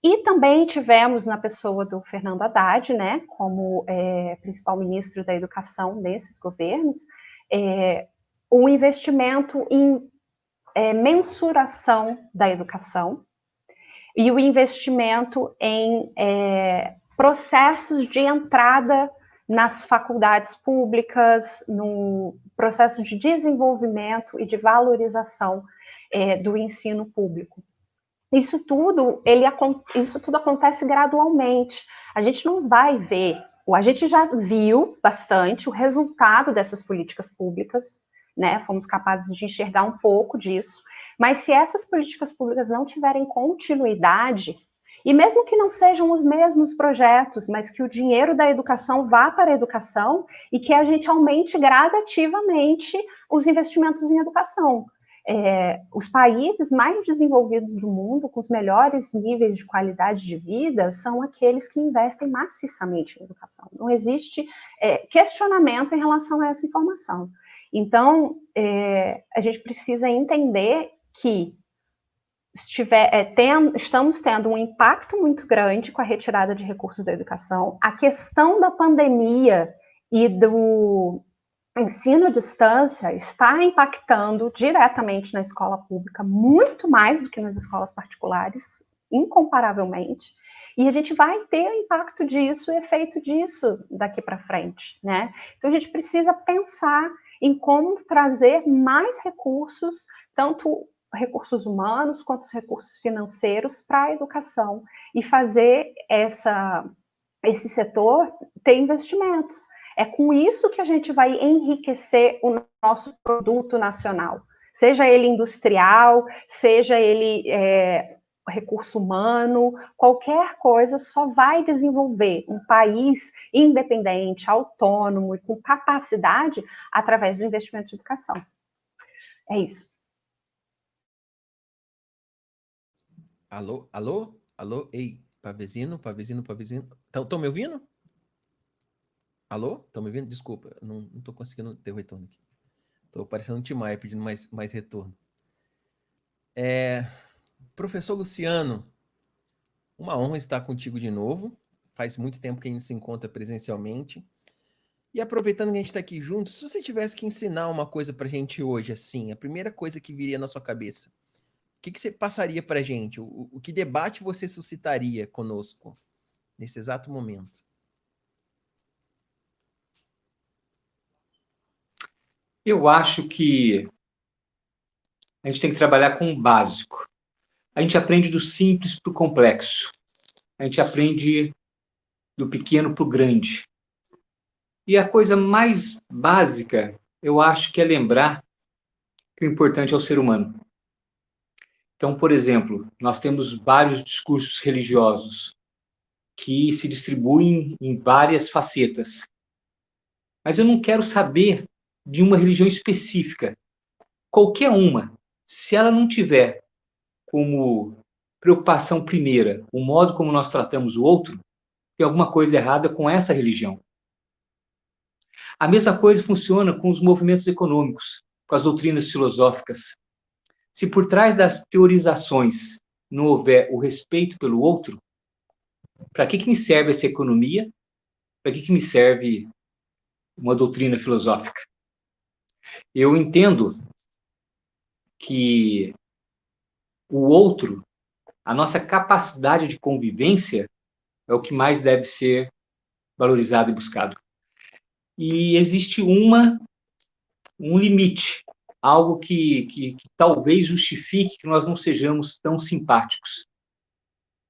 E também tivemos na pessoa do Fernando Haddad, né, como principal ministro da educação nesses governos, um investimento em mensuração da educação e o investimento em processos de entrada nas faculdades públicas, no processo de desenvolvimento e de valorização do ensino público. Isso tudo acontece gradualmente. A gente não vai ver, a gente já viu bastante o resultado dessas políticas públicas, né? Fomos capazes de enxergar um pouco disso, mas se essas políticas públicas não tiverem continuidade, e mesmo que não sejam os mesmos projetos, mas que o dinheiro da educação vá para a educação e que a gente aumente gradativamente os investimentos em educação. Os países mais desenvolvidos do mundo, com os melhores níveis de qualidade de vida, são aqueles que investem maciçamente em educação. Não existe questionamento em relação a essa informação. Então, a gente precisa entender que estamos tendo um impacto muito grande com a retirada de recursos da educação. A questão da pandemia e do ensino à distância está impactando diretamente na escola pública, muito mais do que nas escolas particulares, incomparavelmente, e a gente vai ter o impacto disso, o efeito disso daqui para frente, né? Então a gente precisa pensar em como trazer mais recursos, tanto recursos humanos quanto os recursos financeiros para a educação e fazer esse setor ter investimentos. É com isso que a gente vai enriquecer o nosso produto nacional, seja ele industrial, seja ele recurso humano, qualquer coisa só vai desenvolver um país independente, autônomo e com capacidade através do investimento de educação. É isso. Alô, alô, alô, ei, Pavesino. Estão me ouvindo? Alô? Estão me ouvindo? Desculpa, não estou conseguindo ter o retorno aqui. Estou parecendo um Timaya pedindo mais retorno. Professor Luciano, uma honra estar contigo de novo. Faz muito tempo que a gente se encontra presencialmente. E aproveitando que a gente está aqui junto, se você tivesse que ensinar uma coisa para a gente hoje, assim, a primeira coisa que viria na sua cabeça, o que você passaria para a gente? O que debate você suscitaria conosco nesse exato momento? Eu acho que a gente tem que trabalhar com o básico. A gente aprende do simples para o complexo. A gente aprende do pequeno para o grande. E a coisa mais básica, eu acho que é lembrar que o importante é o ser humano. Então, por exemplo, nós temos vários discursos religiosos que se distribuem em várias facetas. Mas eu não quero saber de uma religião específica. Qualquer uma, se ela não tiver como preocupação primeira o modo como nós tratamos o outro, tem alguma coisa errada com essa religião. A mesma coisa funciona com os movimentos econômicos, com as doutrinas filosóficas. Se por trás das teorizações não houver o respeito pelo outro, para que me serve essa economia? Para que me serve uma doutrina filosófica? Eu entendo que o outro, a nossa capacidade de convivência, é o que mais deve ser valorizado e buscado. E existe um limite, algo que talvez justifique que nós não sejamos tão simpáticos.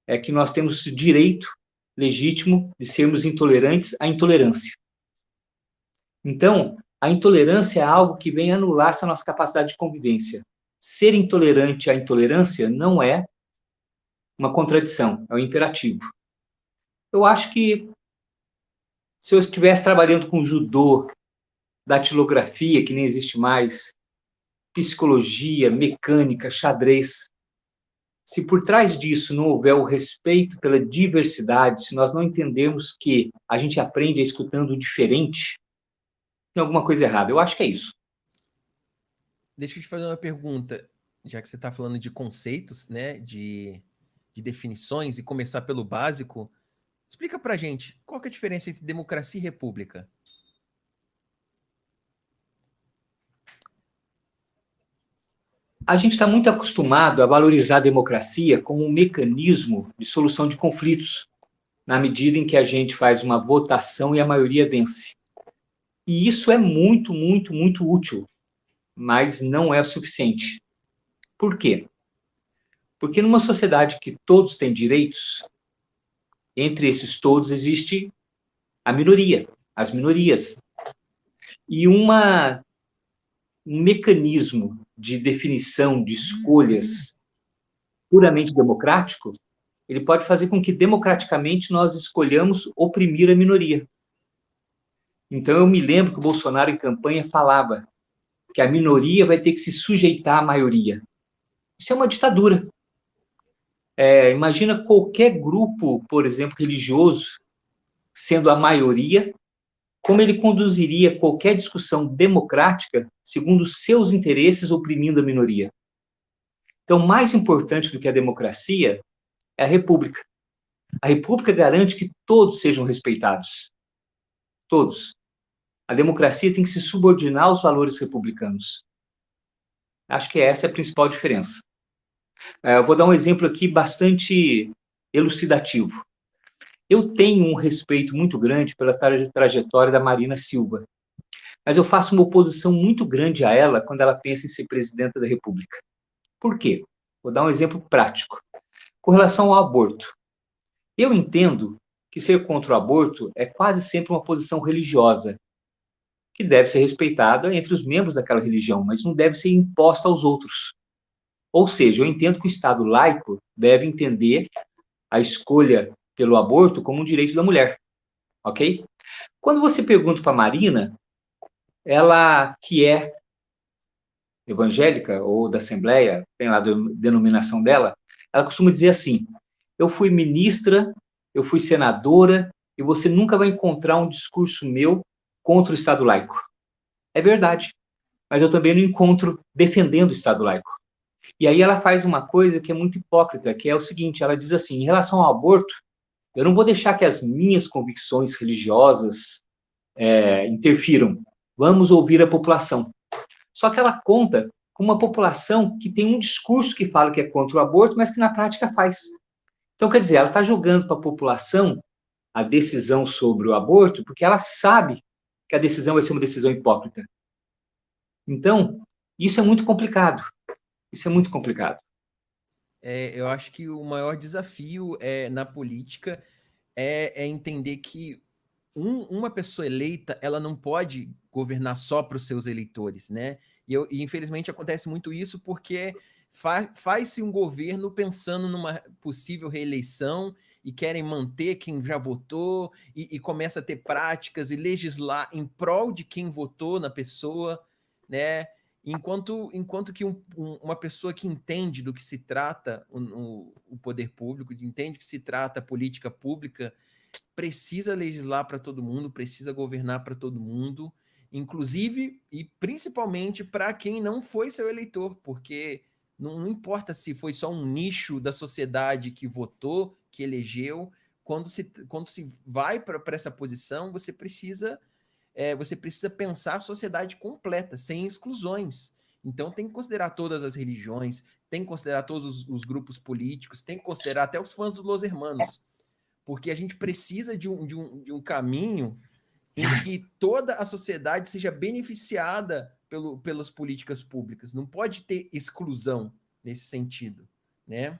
É que nós temos direito legítimo de sermos intolerantes à intolerância. Então, a intolerância é algo que vem anular essa nossa capacidade de convivência. Ser intolerante à intolerância não é uma contradição, é um imperativo. Eu acho que se eu estivesse trabalhando com judô, datilografia, que nem existe mais, psicologia, mecânica, xadrez, se por trás disso não houver o respeito pela diversidade, se nós não entendermos que a gente aprende escutando o diferente, tem alguma coisa errada. Eu acho que é isso. Deixa eu te fazer uma pergunta, já que você está falando de conceitos, né, de definições, e começar pelo básico, explica para a gente qual que é a diferença entre democracia e república. A gente está muito acostumado a valorizar a democracia como um mecanismo de solução de conflitos, na medida em que a gente faz uma votação e a maioria vence. E isso é muito, muito, muito útil, mas não é o suficiente. Por quê? Porque numa sociedade que todos têm direitos, entre esses todos existe a minoria, as minorias. E um mecanismo de definição de escolhas puramente democrático, ele pode fazer com que democraticamente nós escolhamos oprimir a minoria. Então eu me lembro que o Bolsonaro em campanha falava que a minoria vai ter que se sujeitar à maioria. Isso é uma ditadura. Imagina qualquer grupo, por exemplo, religioso, sendo a maioria, como ele conduziria qualquer discussão democrática segundo seus interesses, oprimindo a minoria. Então, mais importante do que a democracia é a república. A república garante que todos sejam respeitados. Todos. A democracia tem que se subordinar aos valores republicanos. Acho que essa é a principal diferença. Eu vou dar um exemplo aqui bastante elucidativo. Eu tenho um respeito muito grande pela trajetória da Marina Silva, mas eu faço uma oposição muito grande a ela quando ela pensa em ser presidenta da República. Por quê? Vou dar um exemplo prático. Com relação ao aborto. Eu entendo que ser contra o aborto é quase sempre uma posição religiosa, que deve ser respeitada entre os membros daquela religião, mas não deve ser imposta aos outros. Ou seja, eu entendo que o Estado laico deve entender a escolha pelo aborto como um direito da mulher, ok? Quando você pergunta para a Marina, ela que é evangélica ou da Assembleia, tem lá a denominação dela, ela costuma dizer assim, eu fui ministra, eu fui senadora, e você nunca vai encontrar um discurso meu contra o Estado laico. É verdade, mas eu também não encontro defendendo o Estado laico. E aí ela faz uma coisa que é muito hipócrita, que é o seguinte, ela diz assim, em relação ao aborto, eu não vou deixar que as minhas convicções religiosas interfiram. Vamos ouvir a população. Só que ela conta com uma população que tem um discurso que fala que é contra o aborto, mas que na prática faz. Então, quer dizer, ela está jogando para a população a decisão sobre o aborto, porque ela sabe que a decisão vai ser uma decisão hipócrita. Então, isso é muito complicado. Isso é muito complicado. Eu acho que o maior desafio na política é entender que uma pessoa eleita, ela não pode governar só para os seus eleitores, né? E infelizmente acontece muito isso porque faz-se um governo pensando numa possível reeleição e querem manter quem já votou e começa a ter práticas e legislar em prol de quem votou na pessoa, né? Enquanto que uma pessoa que entende do que se trata o poder público, entende que se trata a política pública, precisa legislar para todo mundo, precisa governar para todo mundo, inclusive e principalmente para quem não foi seu eleitor, porque não importa se foi só um nicho da sociedade que votou, que elegeu, quando se vai para essa posição, você precisa pensar a sociedade completa, sem exclusões. Então tem que considerar todas as religiões, tem que considerar todos os grupos políticos, tem que considerar até os fãs dos Los Hermanos, porque a gente precisa de um caminho em que toda a sociedade seja beneficiada pelas políticas públicas. Não pode ter exclusão nesse sentido, né?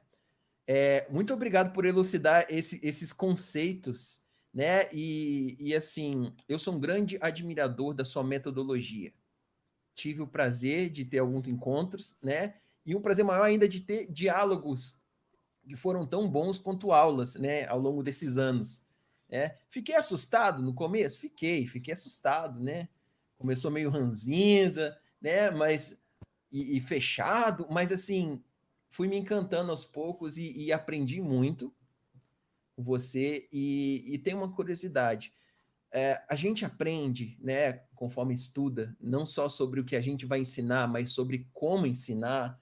Muito obrigado por elucidar esses conceitos, né? E assim, eu sou um grande admirador da sua metodologia. Tive o prazer de ter alguns encontros, né? E um prazer maior ainda de ter diálogos que foram tão bons quanto aulas, né, ao longo desses anos. Fiquei assustado no começo? Fiquei assustado, né? Começou meio ranzinza, né? Mas e fechado, mas assim, fui me encantando aos poucos e aprendi muito com você. E tem uma curiosidade. A gente aprende, né, conforme estuda, não só sobre o que a gente vai ensinar, mas sobre como ensinar,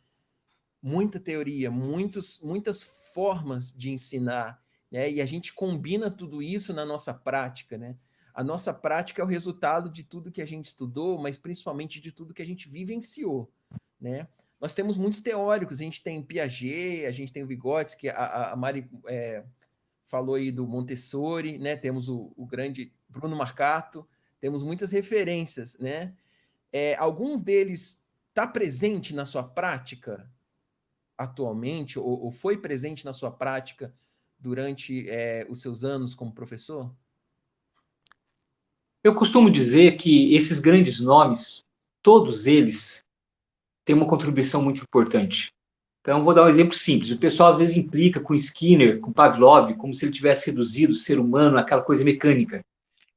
muita teoria, muitas formas de ensinar, né? E a gente combina tudo isso na nossa prática, né? A nossa prática é o resultado de tudo que a gente estudou, mas principalmente de tudo que a gente vivenciou, né? Nós temos muitos teóricos, a gente tem Piaget, a gente tem o Vygotsky, a Mari falou aí do Montessori, né? Temos o grande Bruno Marcato, temos muitas referências, né? Alguns deles está presente na sua prática atualmente, ou foi presente na sua prática durante os seus anos como professor? Eu costumo dizer que esses grandes nomes, todos eles, têm uma contribuição muito importante. Então, vou dar um exemplo simples. O pessoal às vezes implica com Skinner, com Pavlov, como se ele tivesse reduzido o ser humano àquela coisa mecânica.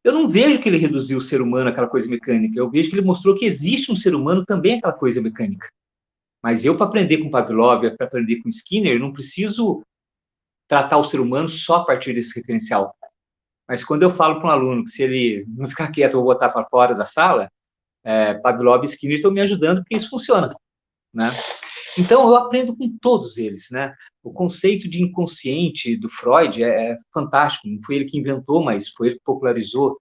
Eu não vejo que ele reduziu o ser humano àquela coisa mecânica. Eu vejo que ele mostrou que existe um ser humano também àquela coisa mecânica. Mas eu, para aprender com Pavlov, para aprender com Skinner, não preciso tratar o ser humano só a partir desse referencial. Mas quando eu falo para um aluno que se ele não ficar quieto, eu vou botar para fora da sala, Pavlov e Skinner estão me ajudando porque isso funciona, né? Então, eu aprendo com todos eles, né? O conceito de inconsciente do Freud é fantástico. Não foi ele que inventou, mas foi ele que popularizou.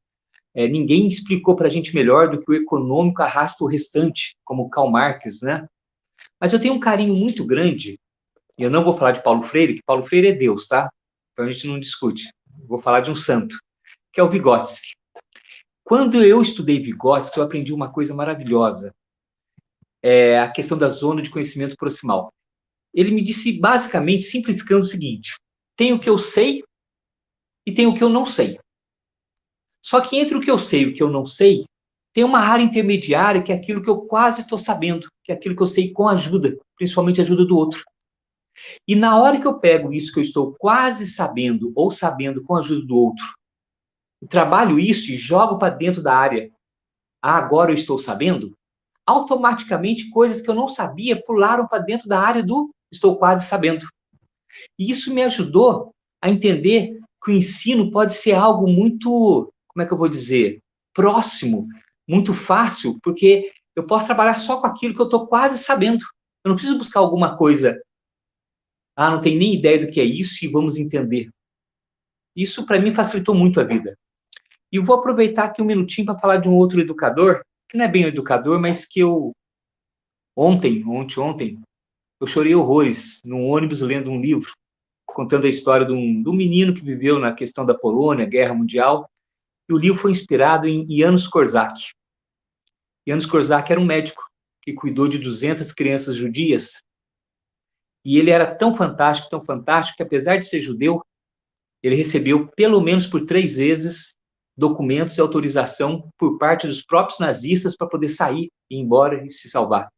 Ninguém explicou para a gente melhor do que o econômico arrasta o restante, como Karl Marx, né? Mas eu tenho um carinho muito grande, e eu não vou falar de Paulo Freire, que Paulo Freire é Deus, tá? Então a gente não discute. Vou falar de um santo, que é o Vygotsky. Quando eu estudei Vygotsky, eu aprendi uma coisa maravilhosa. A questão da zona de conhecimento proximal. Ele me disse, basicamente, simplificando o seguinte, tem o que eu sei e tem o que eu não sei. Só que entre o que eu sei e o que eu não sei, tem uma área intermediária que é aquilo que eu quase estou sabendo, que aquilo que eu sei com ajuda, principalmente a ajuda do outro. E na hora que eu pego isso que eu estou quase sabendo, ou sabendo com a ajuda do outro, eu trabalho isso e jogo para dentro da área, agora eu estou sabendo, automaticamente coisas que eu não sabia pularam para dentro da área do estou quase sabendo. E isso me ajudou a entender que o ensino pode ser algo muito, como é que eu vou dizer, próximo, muito fácil, porque eu posso trabalhar só com aquilo que eu estou quase sabendo. Eu não preciso buscar alguma coisa. Ah, não tenho nem ideia do que é isso e vamos entender. Isso, para mim, facilitou muito a vida. E eu vou aproveitar aqui um minutinho para falar de um outro educador, que não é bem um educador, mas que eu, ontem, eu chorei horrores num ônibus lendo um livro, contando a história de um menino que viveu na questão da Polônia, Guerra Mundial, e o livro foi inspirado em Janusz Korczak. Janusz Korczak era um médico que cuidou de 200 crianças judias, e ele era tão fantástico, que apesar de ser judeu, ele recebeu, pelo menos por 3 vezes, documentos e autorização por parte dos próprios nazistas para poder sair, ir embora e se salvar.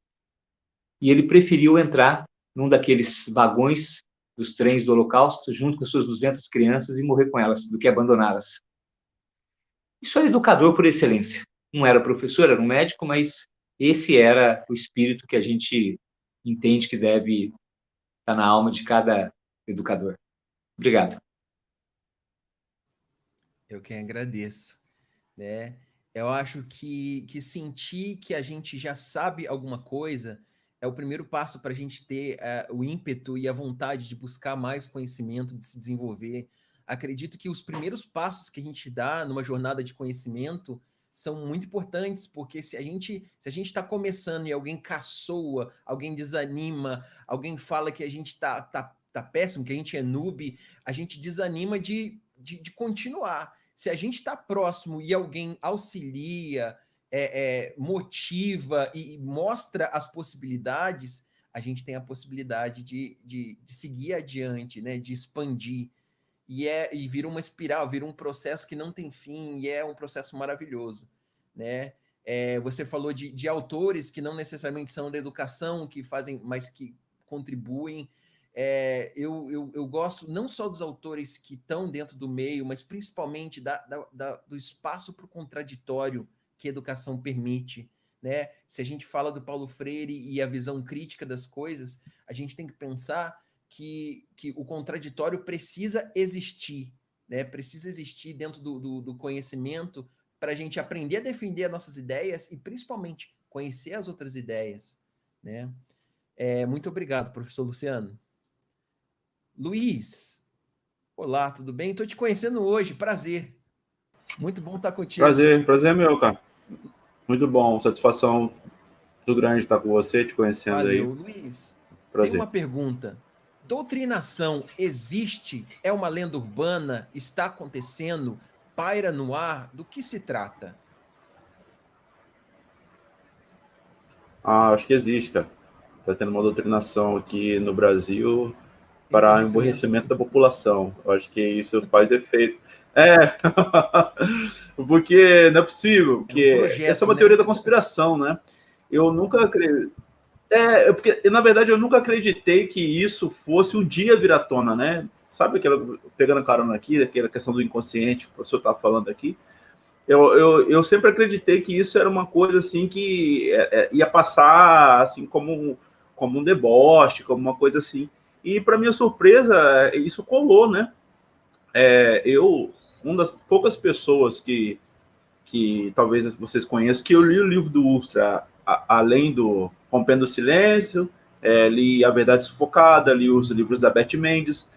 E ele preferiu entrar num daqueles vagões dos trens do Holocausto, junto com suas 200 crianças, e morrer com elas, do que abandoná-las. Isso é educador por excelência. Não era professor, era um médico, mas esse era o espírito que a gente entende que deve estar na alma de cada educador. Obrigado. Eu que agradeço, né? Eu acho que sentir que a gente já sabe alguma coisa é o primeiro passo para a gente ter o ímpeto e a vontade de buscar mais conhecimento, de se desenvolver. Acredito que os primeiros passos que a gente dá numa jornada de conhecimento são muito importantes, porque se a gente está começando e alguém caçoa, alguém desanima, alguém fala que a gente tá péssimo, que a gente é noob, a gente desanima de continuar. Se a gente está próximo e alguém auxilia, motiva e mostra as possibilidades, a gente tem a possibilidade de seguir adiante, né? De expandir. E vira uma espiral, vira um processo que não tem fim, e é um processo maravilhoso, né? Você falou de autores que não necessariamente são da educação, que fazem, mas que contribuem. Eu gosto não só dos autores que estão dentro do meio, mas principalmente do espaço para o contraditório que a educação permite, né? Se a gente fala do Paulo Freire e a visão crítica das coisas, a gente tem que pensar que o contraditório precisa existir, né? Precisa existir dentro do conhecimento para a gente aprender a defender as nossas ideias e, principalmente, conhecer as outras ideias, né? Muito obrigado, professor Luciano. Luiz, olá, tudo bem? Estou te conhecendo hoje, prazer. Muito bom estar contigo. Prazer é meu, cara. Muito bom, satisfação muito grande estar com você, te conhecendo. Valeu, aí. Luiz. Prazer. Tem uma pergunta. Doutrinação existe? É uma lenda urbana? Está acontecendo? Paira no ar? Do que se trata? Acho que existe, cara. Está tendo uma doutrinação aqui no Brasil para emborrecimento da população. Eu acho que isso faz efeito. Porque não é possível, porque essa é uma teoria da conspiração, né? Eu nunca acredito. Porque, na verdade, eu nunca acreditei que isso fosse um dia vir à tona, né? Sabe aquela, pegando carona aqui, aquela questão do inconsciente que o professor estava falando aqui? Eu sempre acreditei que isso era uma coisa assim que ia passar assim como um deboche, como uma coisa assim. E, para minha surpresa, isso colou, né? Uma das poucas pessoas que talvez vocês conheçam, que eu li o livro do Ustra, além do Rompendo o Silêncio, li A Verdade Sufocada, li os livros da Beth Mendes,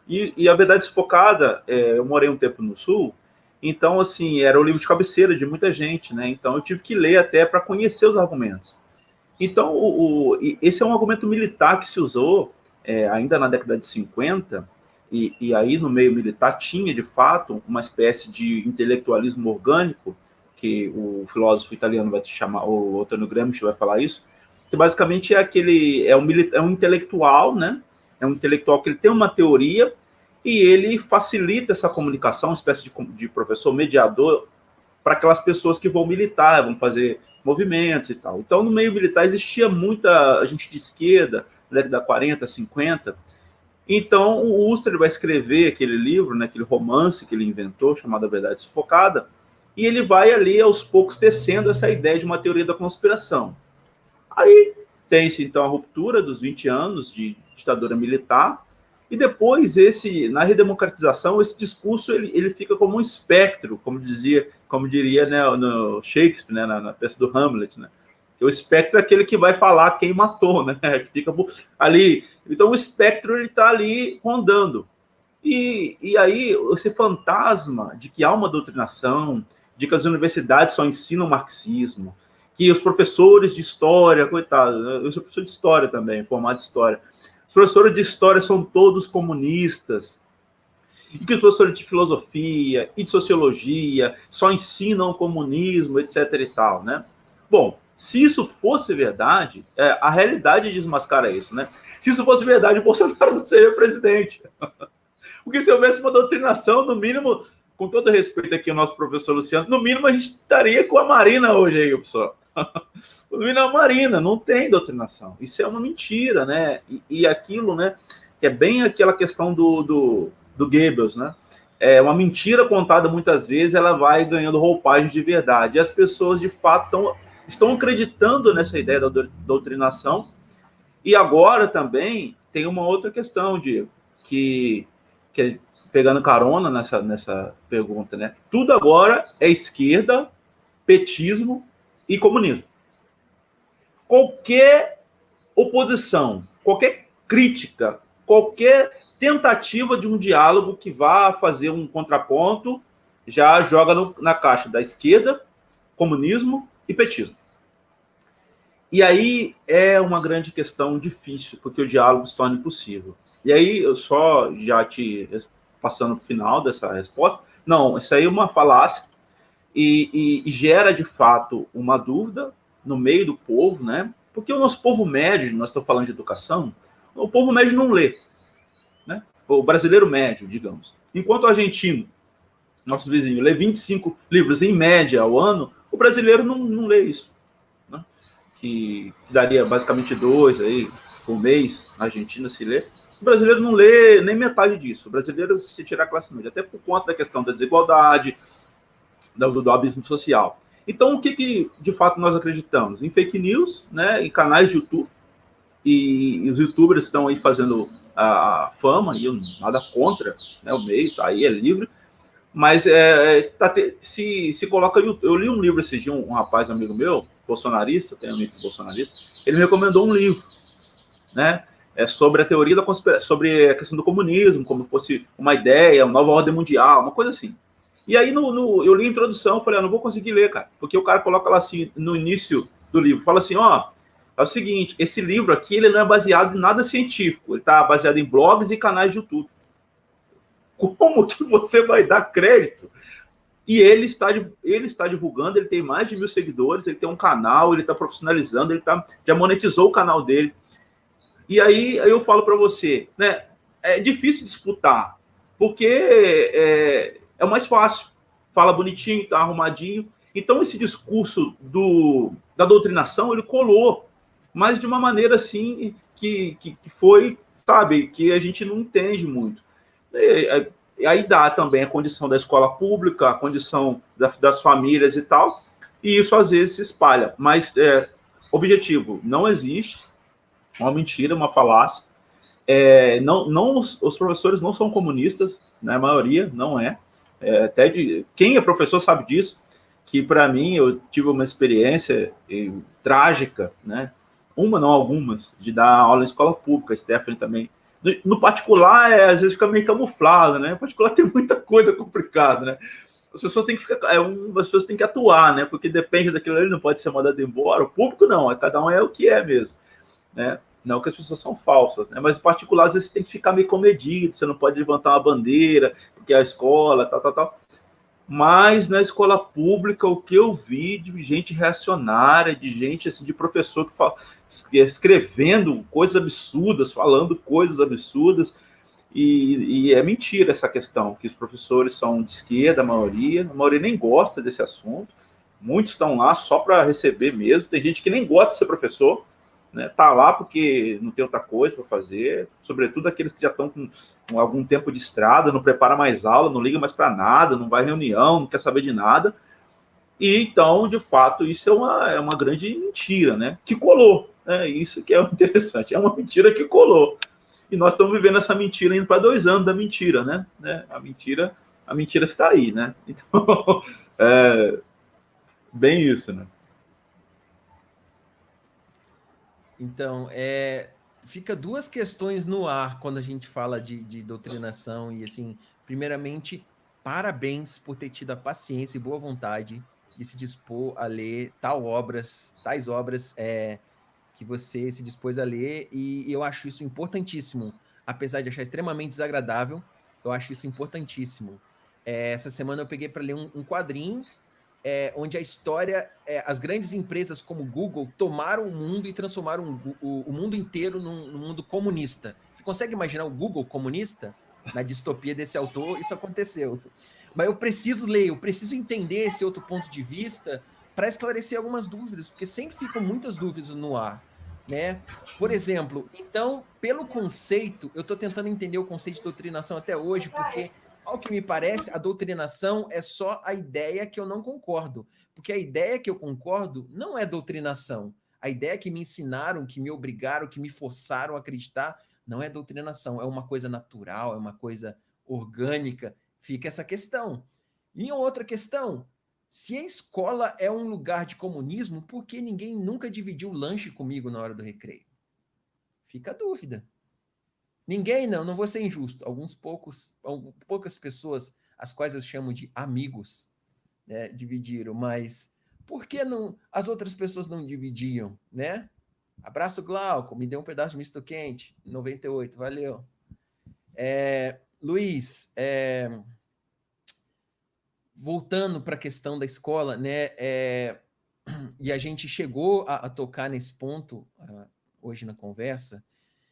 e A Verdade Sufocada, eu morei um tempo no Sul, então, assim, era o livro de cabeceira de muita gente, né? Então, eu tive que ler até para conhecer os argumentos. Então, esse é um argumento militar que se usou ainda na década de 50, e aí no meio militar tinha, de fato, uma espécie de intelectualismo orgânico, que o filósofo italiano vai chamar, o Antonio Gramsci vai falar isso, que basicamente é um intelectual, né? É um intelectual que ele tem uma teoria e ele facilita essa comunicação, uma espécie de professor mediador para aquelas pessoas que vão militar, vão fazer movimentos e tal. Então, no meio militar existia muita gente de esquerda, na década de 40, 50. Então, o Ustra ele vai escrever aquele livro, né, aquele romance que ele inventou, chamado A Verdade Sufocada, e ele vai ali, aos poucos, tecendo essa ideia de uma teoria da conspiração. Aí tem-se, então, a ruptura dos 20 anos de ditadura militar, e depois, na redemocratização, esse discurso ele fica como um espectro, como diria, né, no Shakespeare, né, na peça do Hamlet, né? O espectro é aquele que vai falar quem matou, né? Que fica ali. Então, o espectro ele está ali rondando. E aí, esse fantasma de que há uma doutrinação, de que as universidades só ensinam marxismo, que os professores de história, coitado, eu sou professor de história também, formado em história, os professores de história são todos comunistas, e que os professores de filosofia e de sociologia só ensinam o comunismo, etc. e tal, né? Bom, se isso fosse verdade, a realidade desmascara isso, né? Se isso fosse verdade, o Bolsonaro não seria presidente. Porque se houvesse uma doutrinação, no mínimo, com todo respeito aqui ao nosso professor Luciano, no mínimo a gente estaria com a Marina hoje aí, pessoal. No mínimo a Marina, não tem doutrinação. Isso é uma mentira, né? E aquilo, né, que é bem aquela questão do Goebbels, né? É uma mentira contada muitas vezes, ela vai ganhando roupagem de verdade. E as pessoas, de fato, estão acreditando nessa ideia da doutrinação. E agora também tem uma outra questão, Diego, que pegando carona nessa pergunta, né? Tudo agora é esquerda, petismo e comunismo. Qualquer oposição, qualquer crítica, qualquer tentativa de um diálogo que vá fazer um contraponto, já joga na caixa da esquerda, comunismo e petismo. E aí é uma grande questão difícil, porque o diálogo se torna impossível. E aí, eu só já te passando para o final dessa resposta, não, isso aí é uma falácia e gera, de fato, uma dúvida no meio do povo, né? Porque o nosso povo médio, nós estamos falando de educação, o povo médio não lê, né? O brasileiro médio, digamos. Enquanto o argentino, nosso vizinho, lê 25 livros em média ao ano, o brasileiro não lê isso, né? Que daria basicamente 2 aí por mês na Argentina se lê. O brasileiro não lê nem metade disso. O brasileiro se tirar a classe média, até por conta da questão da desigualdade, do abismo social. Então, o que de fato nós acreditamos? Em fake news, né, em canais de YouTube, e os youtubers estão aí fazendo a fama, e eu nada contra, né, o meio, tá aí, é livre, mas se coloca... Eu li um livro esse dia, um rapaz, amigo meu, bolsonarista, tem amigos bolsonaristas, ele me recomendou um livro, né, sobre a teoria da conspiração, sobre a questão do comunismo, como fosse uma ideia, uma nova ordem mundial, uma coisa assim. E aí eu li a introdução, falei, não vou conseguir ler, cara, porque o cara coloca lá assim, no início do livro, fala assim, é o seguinte, esse livro aqui, ele não é baseado em nada científico, ele está baseado em blogs e canais de YouTube. Como que você vai dar crédito? E ele está divulgando, ele tem mais de 1.000 seguidores, ele tem um canal, ele está profissionalizando, já monetizou o canal dele. E aí eu falo para você, né, é difícil disputar, porque é o mais fácil, fala bonitinho, tá arrumadinho. Então esse discurso da doutrinação, ele colou, mas de uma maneira assim que foi, sabe, que a gente não entende muito. E aí dá também a condição da escola pública, a condição das famílias e tal, e isso às vezes se espalha. Mas, objetivo, não existe, uma mentira, uma falácia. Os professores não são comunistas, né, a maioria não é. Quem é professor sabe disso, que para mim eu tive uma experiência trágica, né? Algumas, de dar aula em escola pública, a Stephanie também. No particular, às vezes fica meio camuflado, né? No particular tem muita coisa complicada, né? As pessoas têm que as pessoas têm que atuar, né? Porque depende daquilo ali, não pode ser mandado embora. O público não, cada um é o que é mesmo, né? Não que as pessoas são falsas, né? Mas em particular, às vezes você tem que ficar meio comedido, você não pode levantar uma bandeira, porque é a escola, tal. Mas na escola pública, o que eu vi de gente reacionária, de gente assim, de professor que escrevendo coisas absurdas, falando coisas absurdas, E é mentira essa questão, que os professores são de esquerda, a maioria nem gosta desse assunto, muitos estão lá só para receber mesmo, tem gente que nem gosta de ser professor, né? Tá lá porque não tem outra coisa para fazer, sobretudo aqueles que já estão com algum tempo de estrada, não prepara mais aula, não liga mais para nada, não vai em reunião, não quer saber de nada. E então, de fato, isso é uma grande mentira, né? Que colou, né? Isso que é interessante, é uma mentira que colou. E nós estamos vivendo essa mentira indo para 2 anos da mentira, né? A mentira está aí, né? Então, bem isso, né? Então, fica 2 questões no ar quando a gente fala de doutrinação e, assim, primeiramente, parabéns por ter tido a paciência e boa vontade de se dispor a ler tais obras que você se dispôs a ler, e eu acho isso importantíssimo, apesar de achar extremamente desagradável, eu acho isso importantíssimo. Essa semana eu peguei para ler um quadrinho onde a história, as grandes empresas como Google tomaram o mundo e transformaram o mundo inteiro num mundo comunista. Você consegue imaginar o Google comunista? Na distopia desse autor, isso aconteceu. Mas eu preciso ler, eu preciso entender esse outro ponto de vista para esclarecer algumas dúvidas, porque sempre ficam muitas dúvidas no ar, né? Por exemplo, então, pelo conceito, eu estou tentando entender o conceito de doutrinação até hoje, porque, ao que me parece, a doutrinação é só a ideia que eu não concordo, porque a ideia que eu concordo não é doutrinação. A ideia que me ensinaram, que me obrigaram, que me forçaram a acreditar, não é doutrinação, é uma coisa natural, é uma coisa orgânica. Fica essa questão. E outra questão, se a escola é um lugar de comunismo, por que ninguém nunca dividiu o lanche comigo na hora do recreio? Fica a dúvida. Ninguém, não vou ser injusto. Poucas pessoas, as quais eu chamo de amigos, né, dividiram, mas por que não as outras pessoas não dividiam, né? Abraço, Glauco, me deu um pedaço de misto quente, 98, valeu. Luiz, voltando para a questão da escola, né? E a gente chegou a tocar nesse ponto hoje na conversa,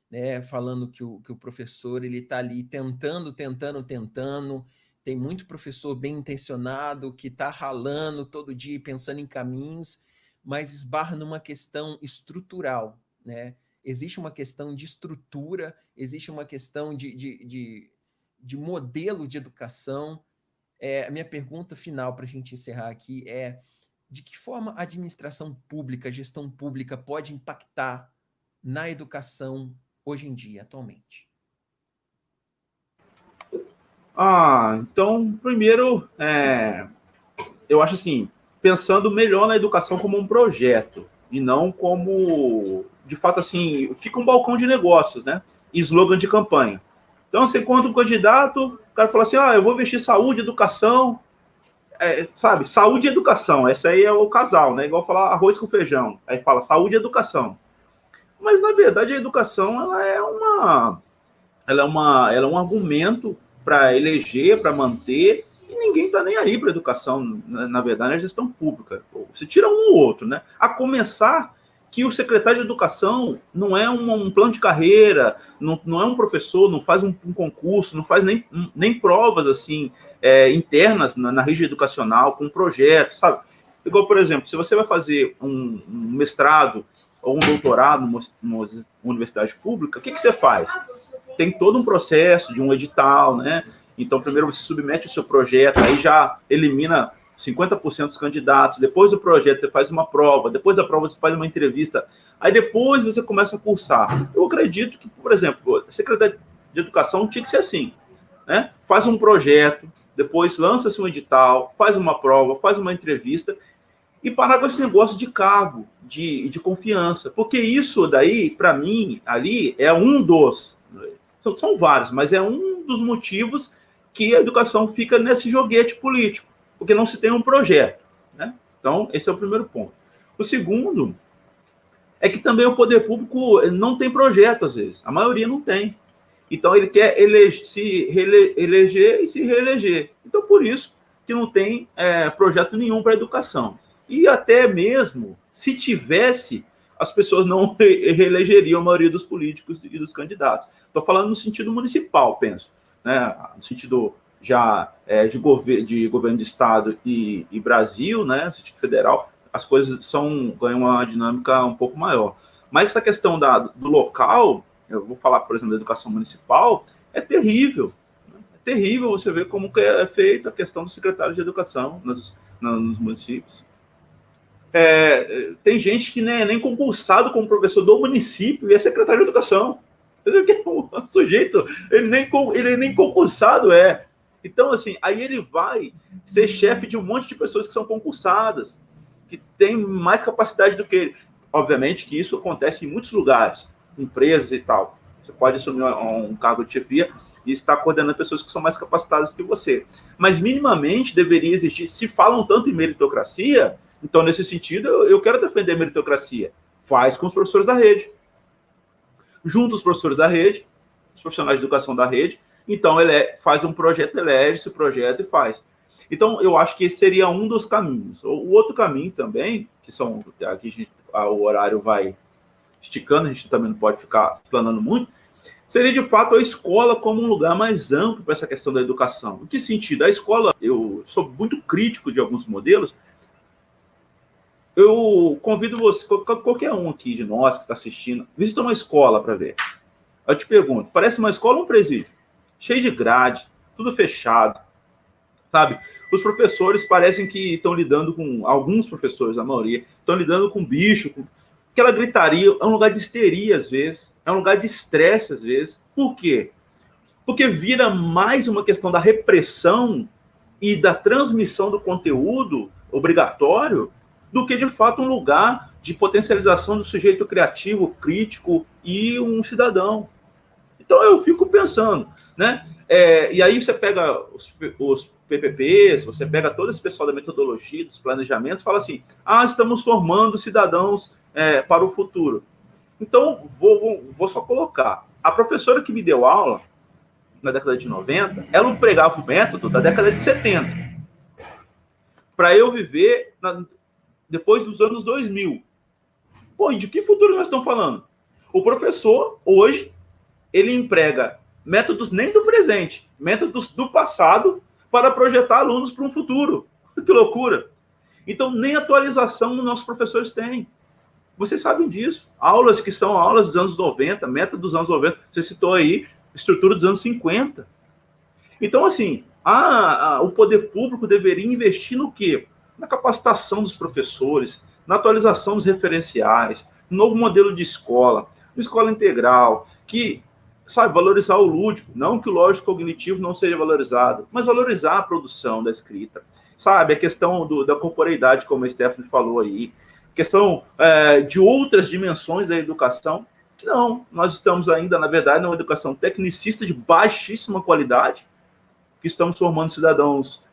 né? Falando que o professor ele está ali tentando. Tem muito professor bem intencionado que está ralando todo dia, pensando em caminhos, mas esbarra numa questão estrutural, né? Existe uma questão de estrutura, existe uma questão de modelo de educação. A minha pergunta final para a gente encerrar aqui é: de que forma a administração pública, a gestão pública pode impactar na educação hoje em dia, atualmente? Então, primeiro, eu acho assim, pensando melhor na educação como um projeto, e não como, de fato, assim, fica um balcão de negócios, né? Slogan de campanha. Então, você encontra um candidato, o cara fala assim, eu vou investir em saúde, educação, sabe, saúde e educação, essa aí é o casal, né? Igual falar arroz com feijão, aí fala saúde e educação. Mas, na verdade, a educação, ela é um argumento para eleger, para manter, e ninguém está nem aí para a educação, na verdade, é a gestão pública. Você tira um ou outro, né? A começar que o secretário de educação não é um plano de carreira, não é um professor, não faz um concurso, não faz nem provas assim internas na rede educação com um projeto, sabe? Igual, por exemplo, se você vai fazer um mestrado ou um doutorado numa universidade pública, o que você faz? Tem todo um processo de um edital, né? Então, primeiro você submete o seu projeto, aí já elimina 50% dos candidatos, depois do projeto você faz uma prova, depois da prova você faz uma entrevista, aí depois você começa a cursar. Eu acredito que, por exemplo, a Secretaria de Educação tinha que ser assim, né? Faz um projeto, depois lança-se um edital, faz uma prova, faz uma entrevista, e parar com esse negócio de cargo, de confiança, porque isso daí, para mim, ali, é um dos... São vários, mas é um dos motivos que a educação fica nesse joguete político, porque não se tem um projeto, né? Então, esse é o primeiro ponto. O segundo é que também o poder público não tem projeto, às vezes. A maioria não tem. Então, ele quer se eleger e se reeleger. Então, por isso que não tem projeto nenhum para a educação. E até mesmo, se tivesse, as pessoas não reelegeriam a maioria dos políticos e dos candidatos. Estou falando no sentido municipal, penso, né? No sentido já de governo de Estado e Brasil, né? No sentido federal, as coisas ganham uma dinâmica um pouco maior. Mas essa questão do local, eu vou falar, por exemplo, da educação municipal, é terrível. É terrível você ver como que é feita a questão do secretário de educação nos municípios. Tem gente que nem concursado como professor do município e é secretário de educação. O sujeito, ele nem concursado é. Então, assim, aí ele vai ser chefe de um monte de pessoas que são concursadas, que têm mais capacidade do que ele. Obviamente que isso acontece em muitos lugares, empresas e tal. Você pode assumir um cargo de chefia e estar coordenando pessoas que são mais capacitadas que você. Mas, minimamente, deveria existir. Se falam tanto em meritocracia, então, nesse sentido, eu quero defender a meritocracia. Faz com os professores da rede. Junta os professores da rede, os profissionais de educação da rede. Então, ele faz um projeto, elege esse projeto e faz. Então, eu acho que esse seria um dos caminhos. O outro caminho também, que são... Aqui o horário vai esticando, a gente também não pode ficar explanando muito, seria, de fato, a escola como um lugar mais amplo para essa questão da educação. Em que sentido? A escola, eu sou muito crítico de alguns modelos. Eu convido você, qualquer um aqui de nós que está assistindo, visita uma escola para ver. Eu te pergunto, parece uma escola ou um presídio? Cheio de grade, tudo fechado, sabe? Os professores parecem que estão lidando com... Alguns professores, a maioria, estão lidando com bicho, com aquela gritaria. É um lugar de histeria, às vezes. É um lugar de estresse, às vezes. Por quê? Porque vira mais uma questão da repressão e da transmissão do conteúdo obrigatório do que, de fato, um lugar de potencialização do sujeito criativo, crítico e um cidadão. Então, eu fico pensando, né? E aí você pega os PPPs, você pega todo esse pessoal da metodologia, dos planejamentos, fala assim, estamos formando cidadãos para o futuro. Então, vou só colocar. A professora que me deu aula, na década de 90, ela empregava o método da década de 70. Para eu viver depois dos anos 2000. Pô, e de que futuro nós estamos falando? O professor, hoje, ele emprega métodos nem do presente, métodos do passado para projetar alunos para um futuro. Que loucura! Então, nem atualização os nossos professores têm. Vocês sabem disso. Aulas que são aulas dos anos 90, métodos dos anos 90. Você citou aí estrutura dos anos 50. Então, assim, o poder público deveria investir no quê? Na capacitação dos professores, na atualização dos referenciais, no novo modelo de escola, uma escola integral, que, sabe, valorizar o lúdico, não que o lógico cognitivo não seja valorizado, mas valorizar a produção da escrita, sabe, a questão da corporeidade, como a Stephanie falou aí, questão de outras dimensões da educação. Não, nós estamos ainda, na verdade, numa educação tecnicista de baixíssima qualidade, que estamos formando cidadãos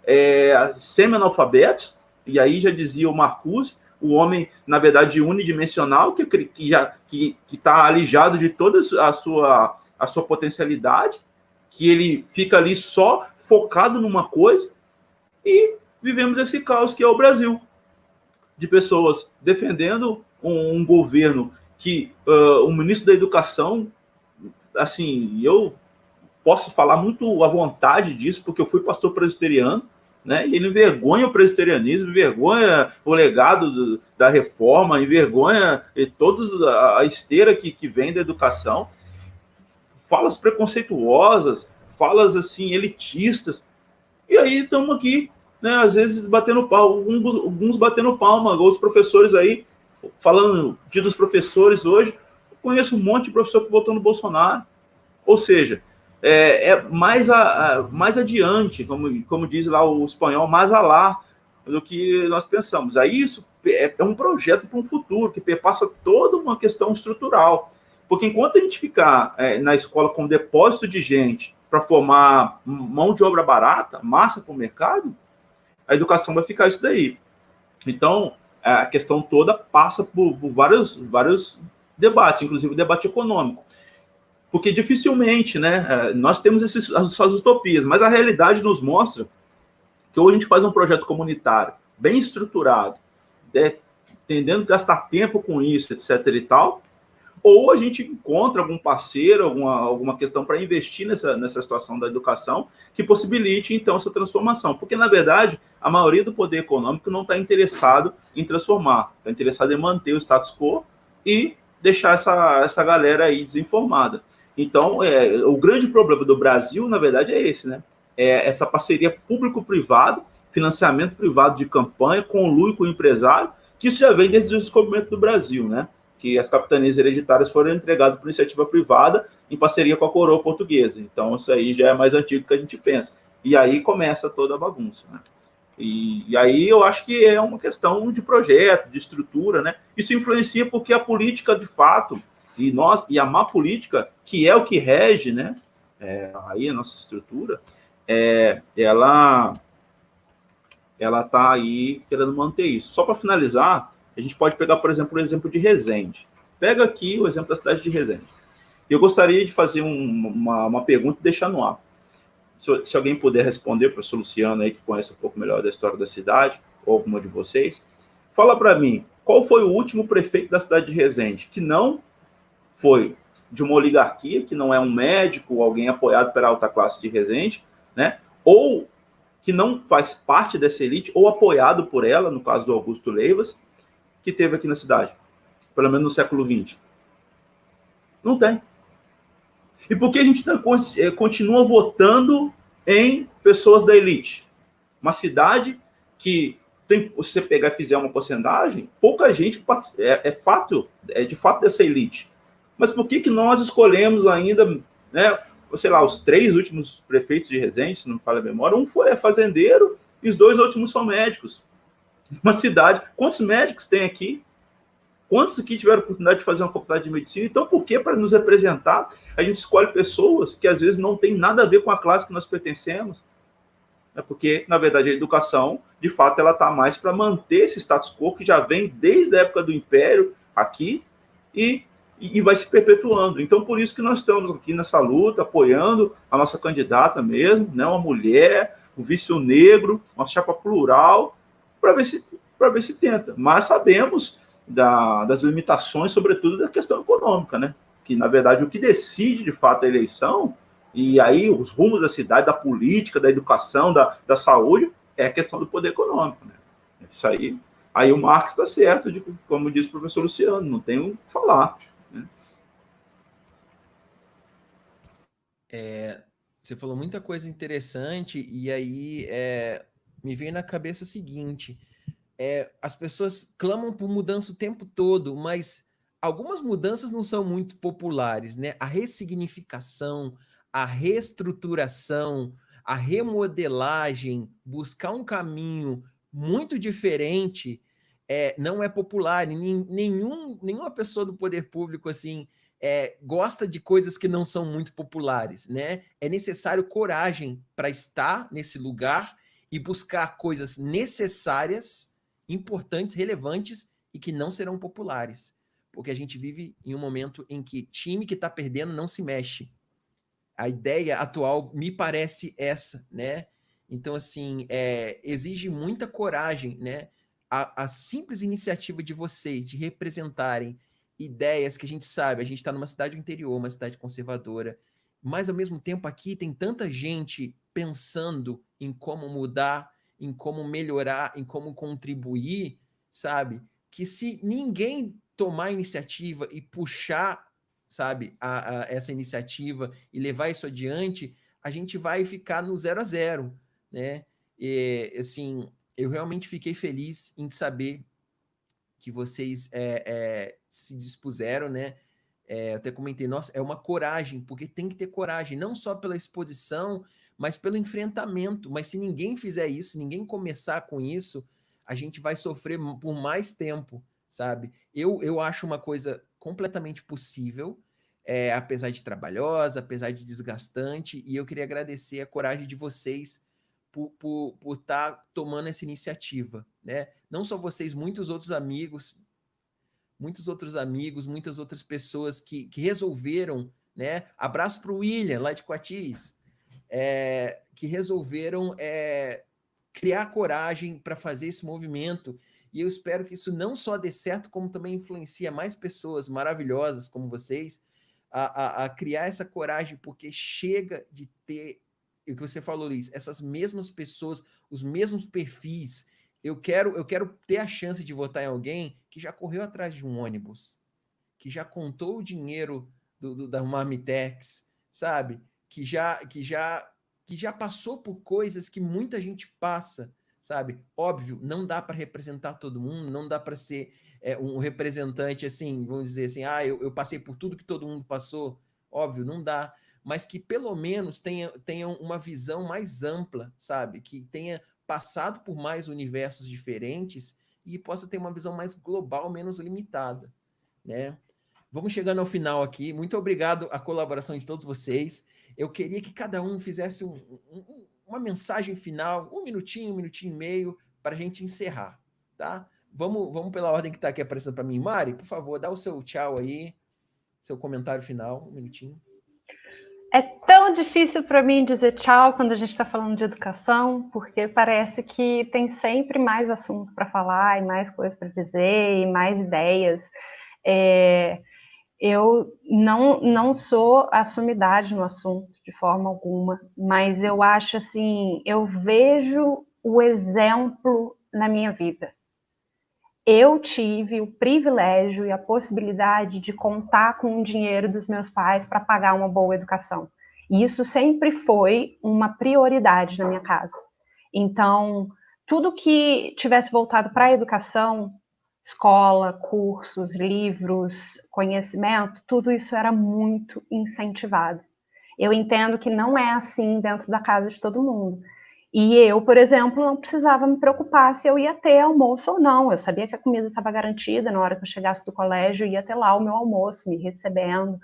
semi-analfabetos, e aí já dizia o Marcuse, o homem, na verdade, unidimensional, que está alijado de toda a sua potencialidade, que ele fica ali só focado numa coisa, e vivemos esse caos que é o Brasil, de pessoas defendendo um governo que o ministro da Educação, assim, eu posso falar muito à vontade disso, porque eu fui pastor presbiteriano, né? E ele envergonha o presbiterianismo, envergonha o legado da reforma, envergonha toda a esteira que vem da educação, falas preconceituosas, falas assim elitistas, e aí estamos aqui, né? Às vezes batendo palma, alguns batendo palma, os professores aí, falando dos professores hoje, eu conheço um monte de professor que votou no Bolsonaro, ou seja, mais adiante, como diz lá o espanhol, mais alá do que nós pensamos. Aí isso é um projeto para um futuro, que perpassa toda uma questão estrutural. Porque enquanto a gente ficar na escola com um depósito de gente para formar mão de obra barata, massa para o mercado, a educação vai ficar isso daí. Então, a questão toda passa por vários debates, inclusive o debate econômico. Porque dificilmente, né, nós temos essas utopias, mas a realidade nos mostra que hoje a gente faz um projeto comunitário bem estruturado, tendendo a gastar tempo com isso, etc. e tal, ou a gente encontra algum parceiro, alguma questão para investir nessa situação da educação que possibilite, então, essa transformação. Porque, na verdade, a maioria do poder econômico não está interessado em transformar, está interessado em manter o status quo e deixar essa galera aí desinformada. Então, o grande problema do Brasil, na verdade, é esse, né? É essa parceria público-privado, financiamento privado de campanha, conluio com o empresário, que isso já vem desde o descobrimento do Brasil, né? Que as capitanias hereditárias foram entregadas por iniciativa privada em parceria com a coroa portuguesa. Então, isso aí já é mais antigo do que a gente pensa. E aí começa toda a bagunça, né? E aí eu acho que é uma questão de projeto, de estrutura, né? Isso influencia porque a política, de fato, e a má política, que é o que rege, né? Aí a nossa estrutura, ela está aí querendo manter isso. Só para finalizar, a gente pode pegar, por exemplo, o exemplo de Resende. Pega aqui o exemplo da cidade de Resende. Eu gostaria de fazer uma pergunta e deixar no ar. Se alguém puder responder, professor Luciano, aí, que conhece um pouco melhor da história da cidade, ou alguma de vocês, fala para mim, qual foi o último prefeito da cidade de Resende que não foi de uma oligarquia, que não é um médico, alguém apoiado pela alta classe de Resende, né? Ou que não faz parte dessa elite, ou apoiado por ela, no caso do Augusto Leivas, que teve aqui na cidade, pelo menos no século XX. Não tem. E por que a gente continua votando em pessoas da elite? Uma cidade que, se você pegar e fizer uma porcentagem, pouca gente é de fato dessa elite. Mas por que nós escolhemos ainda, né, sei lá, os 3 últimos prefeitos de Resende, se não me falha a memória, um foi fazendeiro e os 2 últimos são médicos. Uma cidade, quantos médicos tem aqui? Quantos aqui tiveram a oportunidade de fazer uma faculdade de medicina? Então, por que, para nos representar, a gente escolhe pessoas que às vezes não tem nada a ver com a classe que nós pertencemos? É porque, na verdade, a educação, de fato, ela está mais para manter esse status quo que já vem desde a época do Império aqui e vai se perpetuando. Então, por isso que nós estamos aqui nessa luta, apoiando a nossa candidata mesmo, né, uma mulher, um vício negro, uma chapa plural, para ver se tenta. Mas sabemos das limitações, sobretudo da questão econômica, né? Que, na verdade, o que decide, de fato, a eleição, e aí os rumos da cidade, da política, da educação, da saúde, é a questão do poder econômico, né? Isso aí o Marx está certo, como disse o professor Luciano, não tem o que falar. Né? Você falou muita coisa interessante, e aí me veio na cabeça o seguinte: as pessoas clamam por mudança o tempo todo, mas algumas mudanças não são muito populares, né? A ressignificação, a reestruturação, a remodelagem, buscar um caminho muito diferente não é popular. Nenhuma pessoa do poder público assim gosta de coisas que não são muito populares, né? É necessário coragem para estar nesse lugar e buscar coisas necessárias, importantes, relevantes e que não serão populares. Porque a gente vive em um momento em que time que está perdendo não se mexe. A ideia atual me parece essa, né? Então, assim, exige muita coragem, né? A simples iniciativa de vocês de representarem ideias que a gente sabe, a gente está numa cidade do interior, uma cidade conservadora, mas ao mesmo tempo aqui tem tanta gente pensando em como mudar, em como melhorar, em como contribuir, sabe? Que se ninguém tomar a iniciativa e puxar, sabe, essa iniciativa e levar isso adiante, a gente vai ficar no 0 a 0, né? E, assim, eu realmente fiquei feliz em saber que vocês se dispuseram, né? Até comentei, nossa, é uma coragem, porque tem que ter coragem, não só pela exposição, mas pelo enfrentamento. Mas se ninguém fizer isso, se ninguém começar com isso, a gente vai sofrer por mais tempo, sabe? Eu acho uma coisa completamente possível, apesar de trabalhosa, apesar de desgastante, e eu queria agradecer a coragem de vocês por estar tomando essa iniciativa, né? Não só vocês, muitos outros amigos, muitas outras pessoas que resolveram, né? Abraço para o William, lá de Coatis, que resolveram criar coragem para fazer esse movimento. E eu espero que isso não só dê certo, como também influencia mais pessoas maravilhosas como vocês a criar essa coragem, porque chega de ter, o que você falou, Liz, essas mesmas pessoas, os mesmos perfis. Eu quero ter a chance de votar em alguém que já correu atrás de um ônibus, que já contou o dinheiro da Marmitex, sabe? Que já passou por coisas que muita gente passa, sabe? Óbvio, não dá para representar todo mundo, não dá para ser um representante assim, vamos dizer assim, eu passei por tudo que todo mundo passou. Óbvio, não dá. Mas que pelo menos tenha uma visão mais ampla, sabe? Que tenha passado por mais universos diferentes e possa ter uma visão mais global, menos limitada, né? Vamos chegando ao final aqui. Muito obrigado à colaboração de todos vocês. Eu queria que cada um fizesse uma mensagem final, um minutinho e meio, para a gente encerrar, tá? Vamos pela ordem que está aqui aparecendo para mim. Mari, por favor, dá o seu tchau aí, seu comentário final, um minutinho. É tão difícil para mim dizer tchau quando a gente está falando de educação, porque parece que tem sempre mais assunto para falar, e mais coisas para dizer, e mais ideias. Eu não sou a sumidade no assunto, de forma alguma, mas eu acho assim, eu vejo o exemplo na minha vida. Eu tive o privilégio e a possibilidade de contar com o dinheiro dos meus pais para pagar uma boa educação. E isso sempre foi uma prioridade na minha casa. Então, tudo que tivesse voltado para a educação, escola, cursos, livros, conhecimento, tudo isso era muito incentivado. Eu entendo que não é assim dentro da casa de todo mundo. E eu, por exemplo, não precisava me preocupar se eu ia ter almoço ou não. Eu sabia que a comida estava garantida na hora que eu chegasse do colégio, ia ter lá o meu almoço, me recebendo.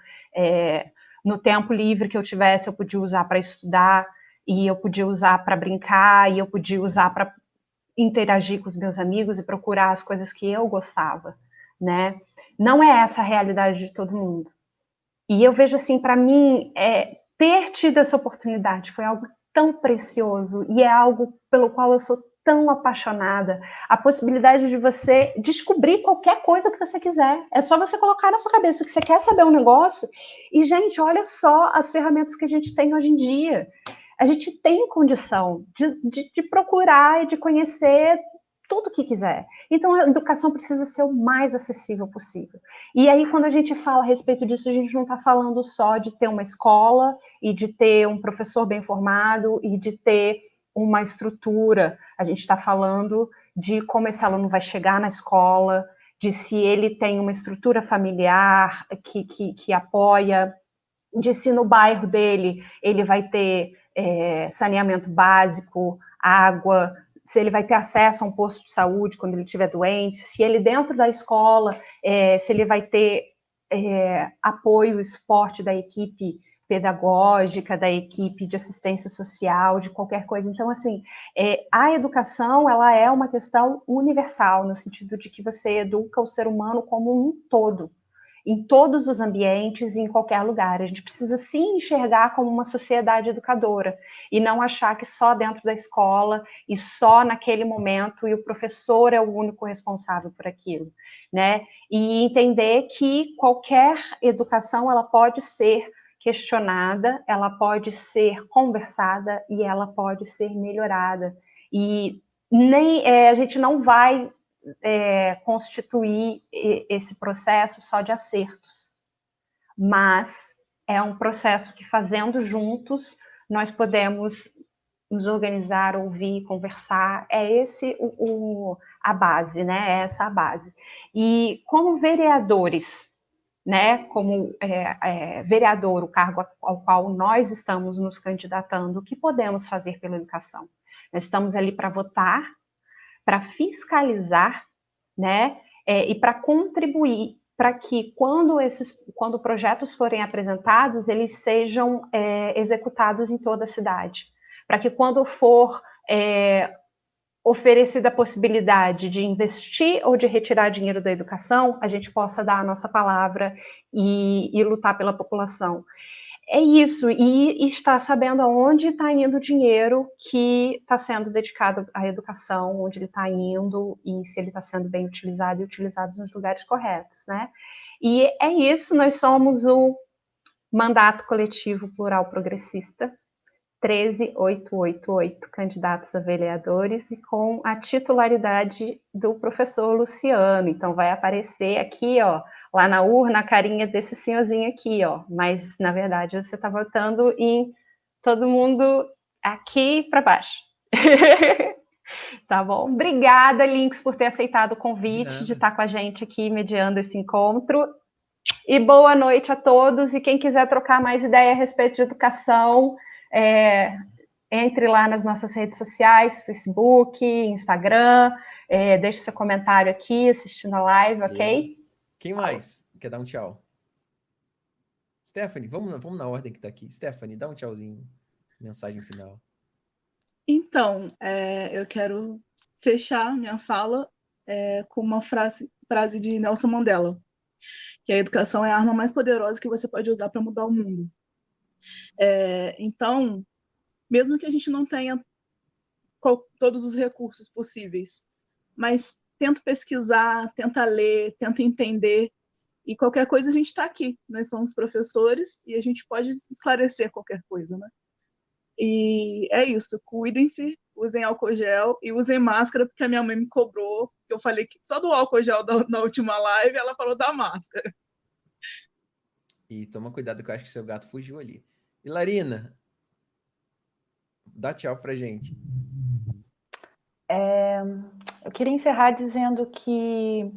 No tempo livre que eu tivesse, eu podia usar para estudar, e eu podia usar para brincar, e eu podia usar para interagir com os meus amigos e procurar as coisas que eu gostava, né? Não é essa a realidade de todo mundo. E eu vejo assim, para mim, ter tido essa oportunidade foi algo tão precioso e é algo pelo qual eu sou tão apaixonada. A possibilidade de você descobrir qualquer coisa que você quiser. É só você colocar na sua cabeça que você quer saber um negócio e, gente, olha só as ferramentas que a gente tem hoje em dia. A gente tem condição de procurar e de conhecer tudo o que quiser. Então, a educação precisa ser o mais acessível possível. E aí, quando a gente fala a respeito disso, a gente não está falando só de ter uma escola e de ter um professor bem formado e de ter uma estrutura. A gente está falando de como esse aluno vai chegar na escola, de se ele tem uma estrutura familiar que apoia, de se no bairro dele ele vai ter saneamento básico, água, se ele vai ter acesso a um posto de saúde quando ele estiver doente, se ele dentro da escola, se ele vai ter apoio e suporte da equipe pedagógica, da equipe de assistência social, de qualquer coisa. Então, assim, a educação, ela é uma questão universal, no sentido de que você educa o ser humano como um todo, em todos os ambientes e em qualquer lugar. A gente precisa se enxergar como uma sociedade educadora e não achar que só dentro da escola e só naquele momento e o professor é o único responsável por aquilo, né? E entender que qualquer educação, ela pode ser questionada, ela pode ser conversada e ela pode ser melhorada. E a gente não vai constituir esse processo só de acertos, mas é um processo que, fazendo juntos, nós podemos nos organizar, ouvir, conversar. É esse a base, né? É essa a base. E como vereadores, né? Como vereador, o cargo ao qual nós estamos nos candidatando, o que podemos fazer pela educação? Nós estamos ali para votar, para fiscalizar, né, e para contribuir para que quando projetos forem apresentados, eles sejam executados em toda a cidade, para que quando for oferecida a possibilidade de investir ou de retirar dinheiro da educação, a gente possa dar a nossa palavra e lutar pela população. É isso, e estar sabendo aonde está indo o dinheiro que está sendo dedicado à educação, onde ele está indo, e se ele está sendo bem utilizado e utilizado nos lugares corretos, né? E é isso, nós somos o Mandato Coletivo Plural Progressista, 13888 candidatos a vereadores e com a titularidade do professor Luciano. Então vai aparecer aqui, ó, lá na urna, a carinha desse senhorzinho aqui, ó. Mas na verdade você está votando em todo mundo aqui para baixo. Tá bom? Obrigada, Links, por ter aceitado o convite de estar com a gente aqui mediando esse encontro. E boa noite a todos. E quem quiser trocar mais ideia a respeito de educação, entre lá nas nossas redes sociais, Facebook, Instagram, deixe seu comentário aqui, assistindo a live, ok? Quem mais quer dar um tchau? Stephanie, vamos na ordem que está aqui. Stephanie, dá um tchauzinho, mensagem final. Então, eu quero fechar minha fala com uma frase de Nelson Mandela, que a educação é a arma mais poderosa que você pode usar para mudar o mundo. Então, mesmo que a gente não tenha todos os recursos possíveis, mas tenta pesquisar, tenta ler, tenta entender, e qualquer coisa a gente está aqui. Nós somos professores e a gente pode esclarecer qualquer coisa, né? E é isso, cuidem-se, usem álcool gel e usem máscara, porque a minha mãe me cobrou, que eu falei que só do álcool gel na última live, ela falou da máscara. E toma cuidado que eu acho que seu gato fugiu ali. E Larina, dá tchau pra gente. Eu queria encerrar dizendo que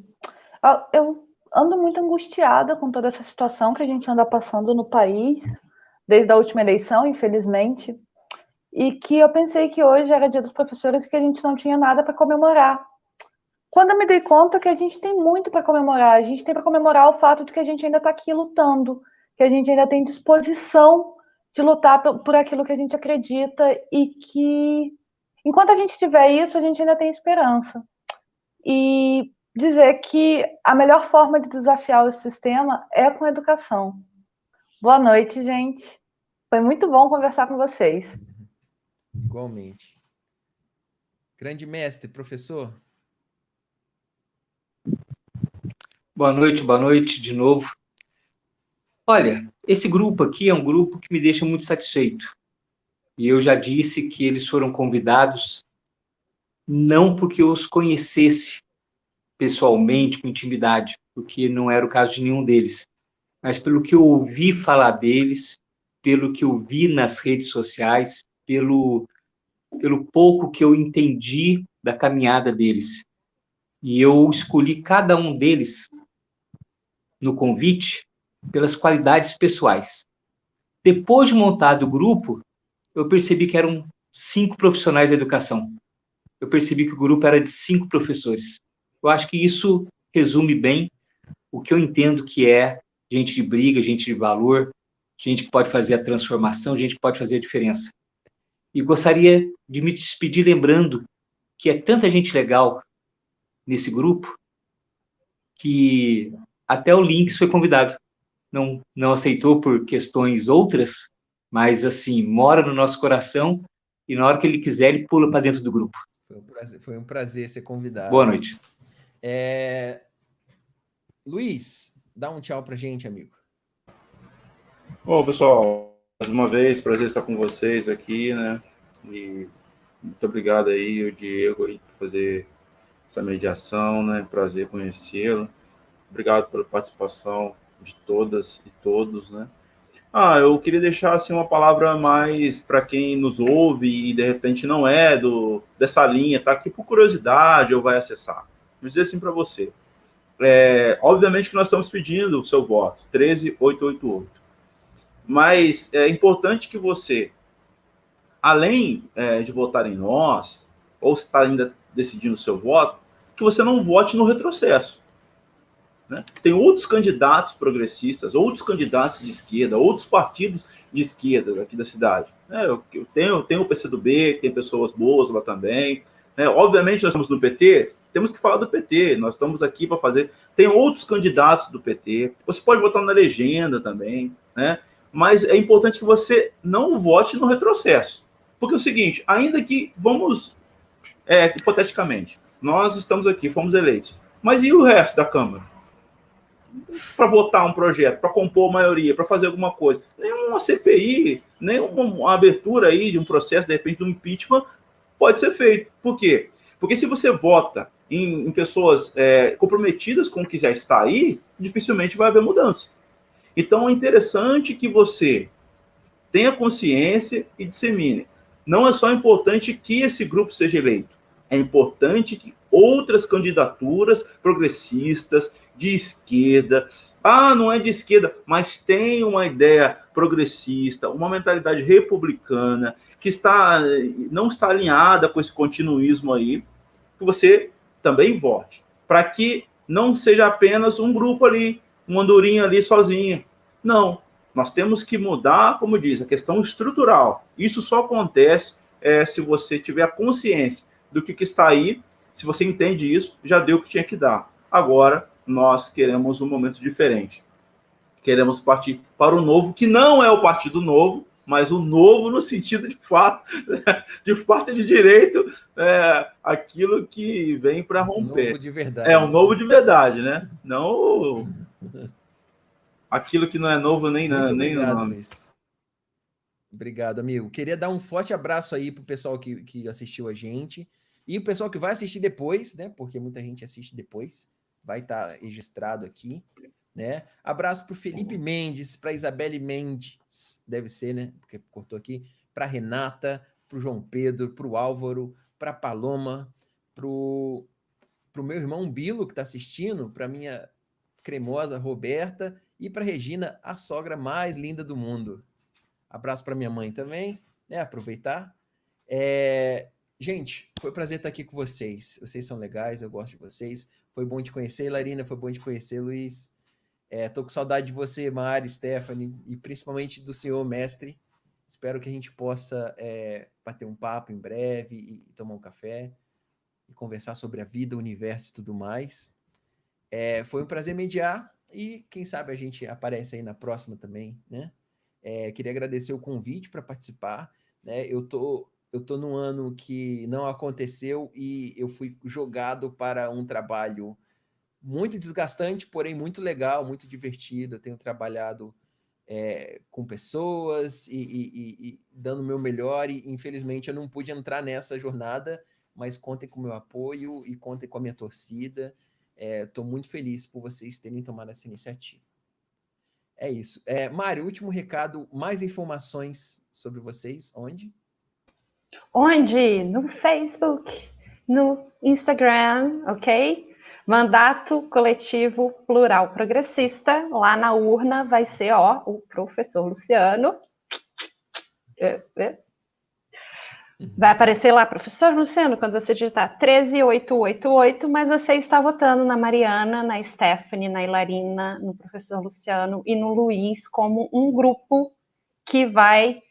eu ando muito angustiada com toda essa situação que a gente anda passando no país, desde a última eleição, infelizmente, e que eu pensei que hoje era dia dos professores e que a gente não tinha nada para comemorar. Quando eu me dei conta que a gente tem muito para comemorar, a gente tem para comemorar o fato de que a gente ainda está aqui lutando, que a gente ainda tem disposição de lutar por aquilo que a gente acredita e que, enquanto a gente tiver isso, a gente ainda tem esperança. E dizer que a melhor forma de desafiar o sistema é com a educação. Boa noite, gente. Foi muito bom conversar com vocês. Igualmente. Grande mestre, professor. Boa noite de novo. Olha, esse grupo aqui é um grupo que me deixa muito satisfeito. E eu já disse que eles foram convidados não porque eu os conhecesse pessoalmente, com intimidade, porque não era o caso de nenhum deles, mas pelo que eu ouvi falar deles, pelo que eu vi nas redes sociais, pelo pouco que eu entendi da caminhada deles. E eu escolhi cada um deles no convite pelas qualidades pessoais. Depois de montado o grupo, eu percebi que eram 5 profissionais da educação. Eu percebi que o grupo era de 5 professores. Eu acho que isso resume bem o que eu entendo que é gente de briga, gente de valor, gente que pode fazer a transformação, gente que pode fazer a diferença. E gostaria de me despedir lembrando que é tanta gente legal nesse grupo que até o Links foi convidado. Não aceitou por questões outras, mas, assim, mora no nosso coração e na hora que ele quiser, ele pula para dentro do grupo. Foi um prazer ser convidado. Boa noite. Luiz, dá um tchau pra gente, amigo. Bom, pessoal, mais uma vez, prazer estar com vocês aqui, né? E muito obrigado aí, o Diego, aí, por fazer essa mediação, né? Prazer conhecê-lo. Obrigado pela participação de todas e todos, né? Eu queria deixar assim uma palavra mais para quem nos ouve e de repente não é dessa linha, tá aqui por curiosidade ou vai acessar. Vou dizer assim para você. Obviamente que nós estamos pedindo o seu voto, 13888. Mas é importante que você, além de votar em nós, ou se está ainda decidindo o seu voto, que você não vote no retrocesso. Né? Tem outros candidatos progressistas, outros candidatos de esquerda, outros partidos de esquerda aqui da cidade. Eu tenho o PCdoB, tem pessoas boas lá também. Né? Obviamente, nós estamos do PT, temos que falar do PT, nós estamos aqui para fazer. Tem outros candidatos do PT, você pode votar na legenda também. Né? mas é importante que você não vote no retrocesso. Porque é o seguinte, ainda que, vamos, hipoteticamente, nós estamos aqui, fomos eleitos, mas e o resto da Câmara? Para votar um projeto, para compor maioria, para fazer alguma coisa. Nenhuma CPI, nenhuma abertura aí de um processo, de repente, de um impeachment, pode ser feito. Por quê? Porque se você vota em pessoas comprometidas com o que já está aí, dificilmente vai haver mudança. Então, é interessante que você tenha consciência e dissemine. Não é só importante que esse grupo seja eleito, é importante que outras candidaturas progressistas, de esquerda, não é de esquerda, mas tem uma ideia progressista, uma mentalidade republicana, que não está alinhada com esse continuismo aí, que você também vote, para que não seja apenas um grupo ali, uma andorinha ali sozinha. Não, nós temos que mudar, como diz, a questão estrutural. Isso só acontece se você tiver a consciência do que está aí. Se você entende isso, já deu o que tinha que dar. Agora, nós queremos um momento diferente. Queremos partir para o novo, que não é o Partido Novo, mas o novo no sentido de fato e de direito, aquilo que vem para romper. Novo de verdade. É um novo de verdade, né? Não aquilo que não é novo nem Muito nem obrigado, no nome. Luiz. Obrigado, amigo. Queria dar um forte abraço aí pro pessoal que assistiu a gente e o pessoal que vai assistir depois, né? Porque muita gente assiste depois, vai estar registrado aqui, né? Abraço pro Felipe Mendes, para Isabelle Mendes, deve ser, né? Porque cortou aqui, para Renata, pro João Pedro, pro Álvaro, para Paloma, pro meu irmão Bilo que está assistindo, para minha cremosa Roberta e para Regina, a sogra mais linda do mundo. Abraço para minha mãe também, né? Aproveitar. Gente, foi um prazer estar aqui com vocês. Vocês são legais, eu gosto de vocês. Foi bom te conhecer, Larina, foi bom te conhecer, Luiz. Tô com saudade de você, Mari, Stephanie, e principalmente do senhor mestre. Espero que a gente possa bater um papo em breve e tomar um café e conversar sobre a vida, o universo e tudo mais. Foi um prazer mediar e quem sabe a gente aparece aí na próxima também, né? Queria agradecer o convite para participar, né? Eu tô num ano que não aconteceu e eu fui jogado para um trabalho muito desgastante, porém muito legal, muito divertido. Eu tenho trabalhado com pessoas e dando o meu melhor e infelizmente eu não pude entrar nessa jornada, mas contem com o meu apoio e contem com a minha torcida. Estou muito feliz por vocês terem tomado essa iniciativa. É isso. Mário, último recado, mais informações sobre vocês, onde? Onde? No Facebook, no Instagram, ok? Mandato Coletivo Plural Progressista, lá na urna vai ser, o professor Luciano. Vai aparecer lá, professor Luciano, quando você digitar 13888, mas você está votando na Mariana, na Stephanie, na Ilarina, no professor Luciano e no Luiz como um grupo que vai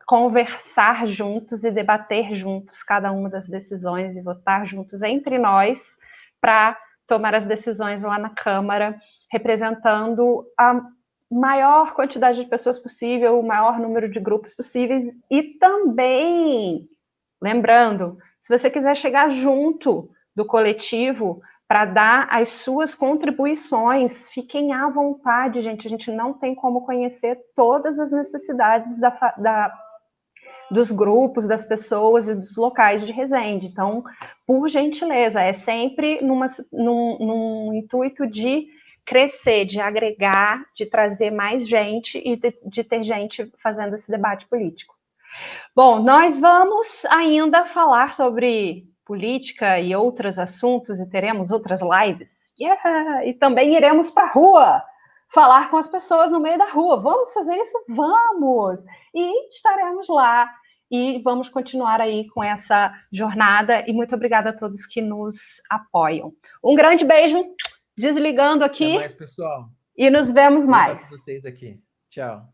conversar juntos e debater juntos cada uma das decisões e votar juntos entre nós para tomar as decisões lá na Câmara, representando a maior quantidade de pessoas possível, o maior número de grupos possíveis e também, lembrando, se você quiser chegar junto do coletivo para dar as suas contribuições, fiquem à vontade, gente, a gente não tem como conhecer todas as necessidades dos grupos, das pessoas e dos locais de Resende, então, por gentileza, é sempre num intuito de crescer, de agregar, de trazer mais gente e de ter gente fazendo esse debate político. Bom, nós vamos ainda falar sobre política e outros assuntos e teremos outras lives. E também iremos para a rua falar com as pessoas no meio da rua. Vamos fazer isso? Vamos! E estaremos lá e vamos continuar aí com essa jornada e muito obrigada a todos que nos apoiam. Um grande beijo! Desligando aqui. Até mais, pessoal. E nos vemos mais. Vou estar com vocês aqui. Tchau.